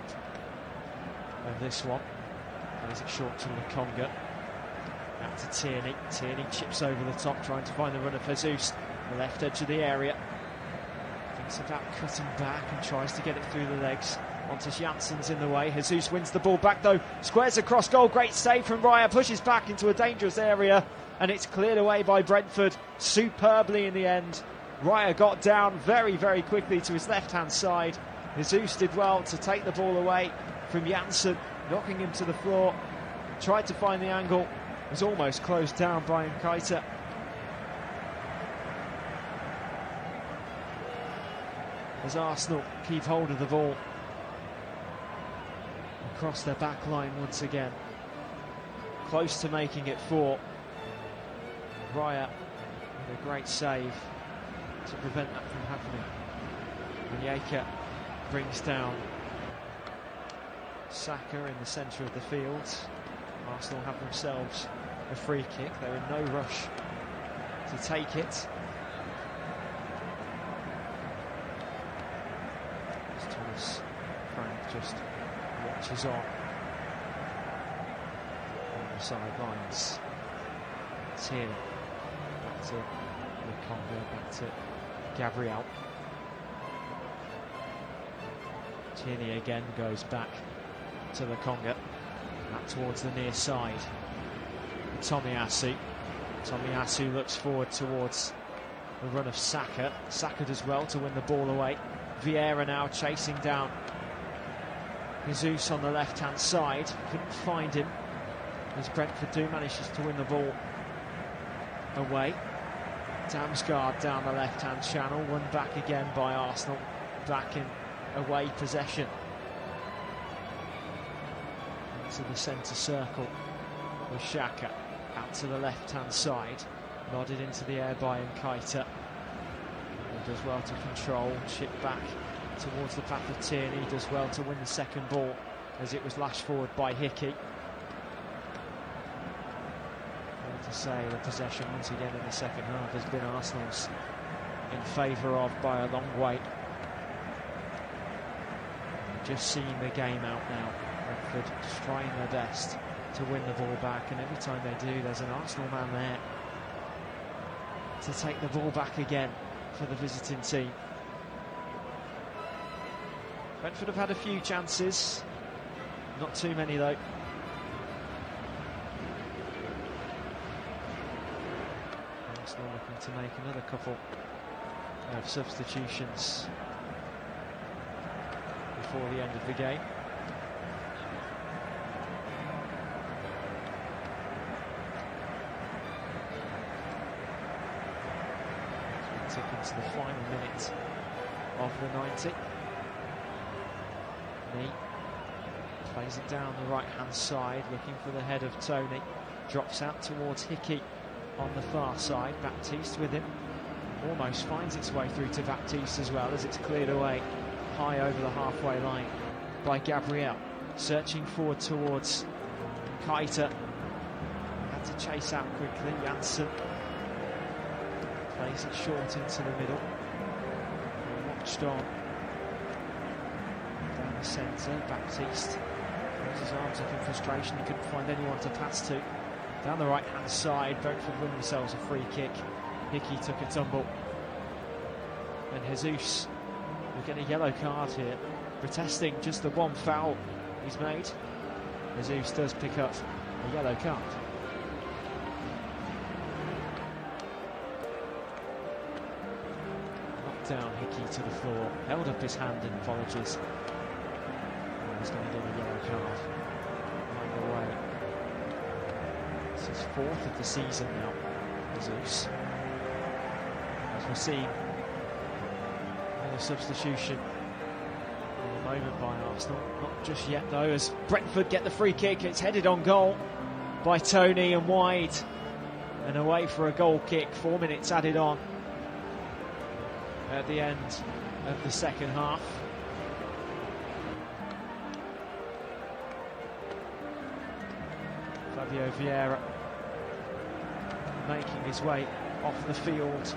of this one. Plays it short to Lukonga. Out to Tierney. Tierney chips over the top, trying to find the run of Jesus. The left edge of the area. Thinks about cutting back and tries to get it through the legs. Onto Janssen's in the way. Jesus wins the ball back though. Squares across goal. Great save from Raya. Pushes back into a dangerous area. And it's cleared away by Brentford superbly in the end. Raya got down very, very quickly to his left-hand side. Jesus did well to take the ball away from Janssen, knocking him to the floor. Tried to find the angle. Was almost closed down by Keita. As Arsenal keep hold of the ball across their back line once again. Close to making it 4. Raya with a great save to prevent that from happening. Onyeka brings down Saka in the centre of the field. Arsenal have themselves a free kick. They're in no rush to take it. As Thomas Frank just watches on the sidelines. Tierney. Back to Lukonga, back to Gabriel. Tierney again goes back to Lukonga, back towards the near side. Tomiyasu. Tomiyasu looks forward towards the run of Saka. Saka does well to win the ball away. Vieira now chasing down Jesus on the left-hand side. Couldn't find him, as Brentford do manages to win the ball away. Damsgaard down the left-hand channel, won back again by Arsenal, back in away possession. Into the centre circle with Xhaka. Out to the left-hand side. Nodded into the air by Nketiah. Does well to control, chip back towards the path of Tierney. Does well to win the second ball as it was lashed forward by Hickey. To say the possession once again in the second half has been Arsenal's in favour of by a long way. Just seeing the game out now. Brentford just trying their best to win the ball back, and every time they do, there's an Arsenal man there to take the ball back again for the visiting team. Brentford have had a few chances, not too many though. Arsenal looking to make another couple of substitutions before the end of the game. Tick into the final minute of the 90. Nee plays it down the right hand side, looking for the head of Tony. Drops out towards Hickey on the far side. Baptiste with him. Almost finds its way through to Baptiste as well, as it's cleared away high over the halfway line by Gabriel. Searching forward towards Nketiah. Had to chase out quickly. Janssen plays it short into the middle. Watched on down the centre. Baptiste throws his arms up in frustration. He couldn't find anyone to pass to. Down the right hand side, Brentford win themselves a free kick. Hickey took a tumble, and Jesus will get a yellow card here, protesting just the one foul he's made. Jesus does pick up a yellow card. Knocked down Hickey to the floor, held up his hand in apologies. He's going to get a yellow card right away. It's his fourth of the season now, Jesus. As we're seeing another substitution in a moment by Arsenal. Not just yet though, as Brentford get the free kick. It's headed on goal by Tony and wide and away for a goal kick. 4 minutes added on at the end of the second half. Fabio Vieira making his way off the field.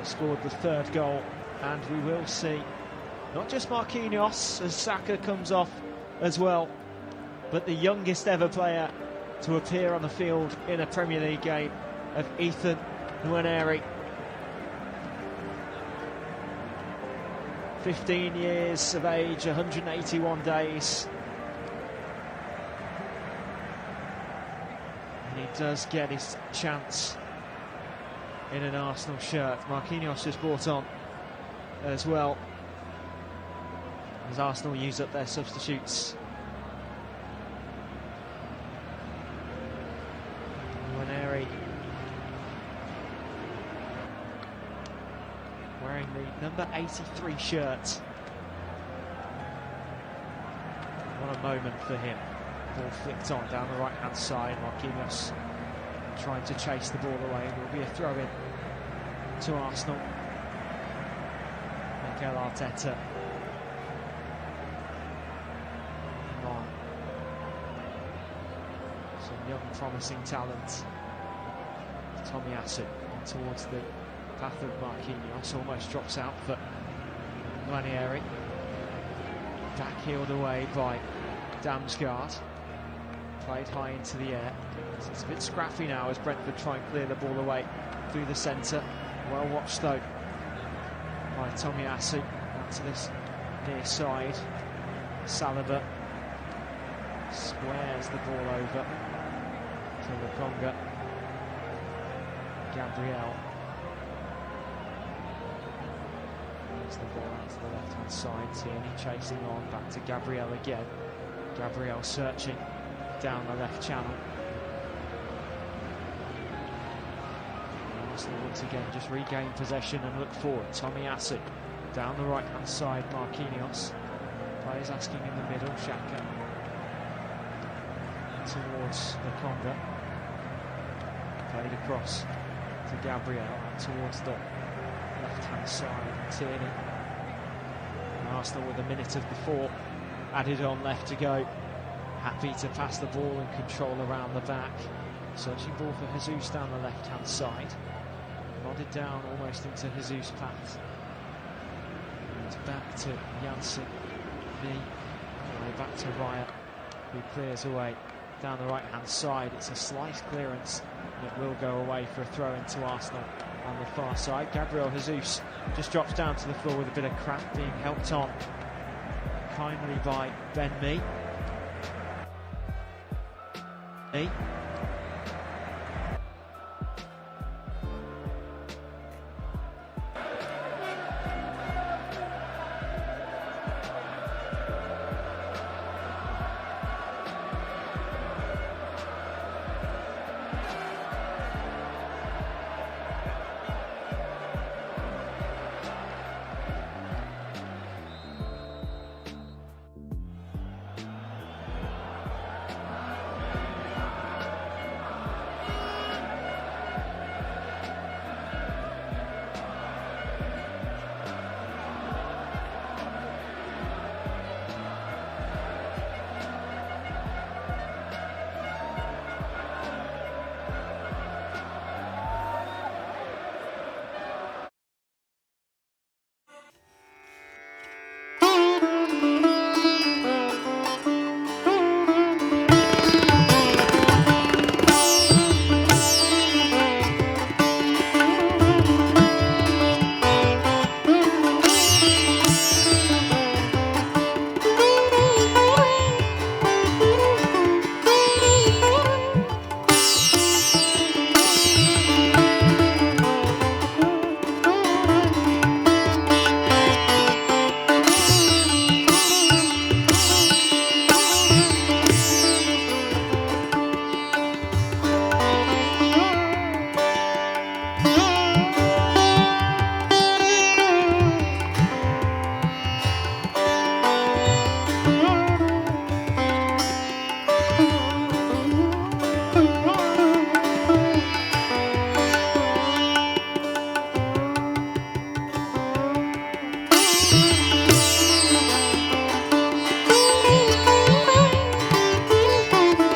Scored the third goal, and we will see not just Marquinhos as Saka comes off as well, but the youngest ever player to appear on the field in a Premier League game of Ethan Nwaneri. 15 years of age, 181 days. And he does get his chance in an Arsenal shirt. Marquinhos is brought on as well as Arsenal use up their substitutes. Nwaneri wearing the number 83 shirt. What a moment for him. Ball flicked on down the right hand side. Marquinhos trying to chase the ball away. There will be a throw in to Arsenal. Mikel Arteta. On. Some young promising talent. Tomiyasu towards the path of Marquinhos. Almost drops out for Nwaneri. Back-heeled away by Damsgaard. Played high into the air. So it's a bit scrappy now as Brentford try and clear the ball away through the centre. Well watched though by Tomiyasu. Out to this near side. Saliba squares the ball over to Lokonga. Gabriel. There's the ball out to the left hand side. Tierney chasing on. Back to Gabriel again. Gabriel searching down the left channel. Arsenal once again just regain possession and look forward. Tomiyasu down the right hand side, Marquinhos. Players asking in the middle, Xhaka towards Lokonga. Played across to Gabriel and towards the left hand side, Tierney. And Arsenal with a minute of the 4 added on left to go. Happy to pass the ball and control around the back. Searching ball for Jesus down the left hand side. Nodded down almost into Jesus' path. And back to Janssen. Back to Raya, who clears away down the right hand side. It's a slice clearance that will go away for a throw into Arsenal on the far side. Gabriel Jesus just drops down to the floor with a bit of cramp, being helped on kindly by Ben Mee.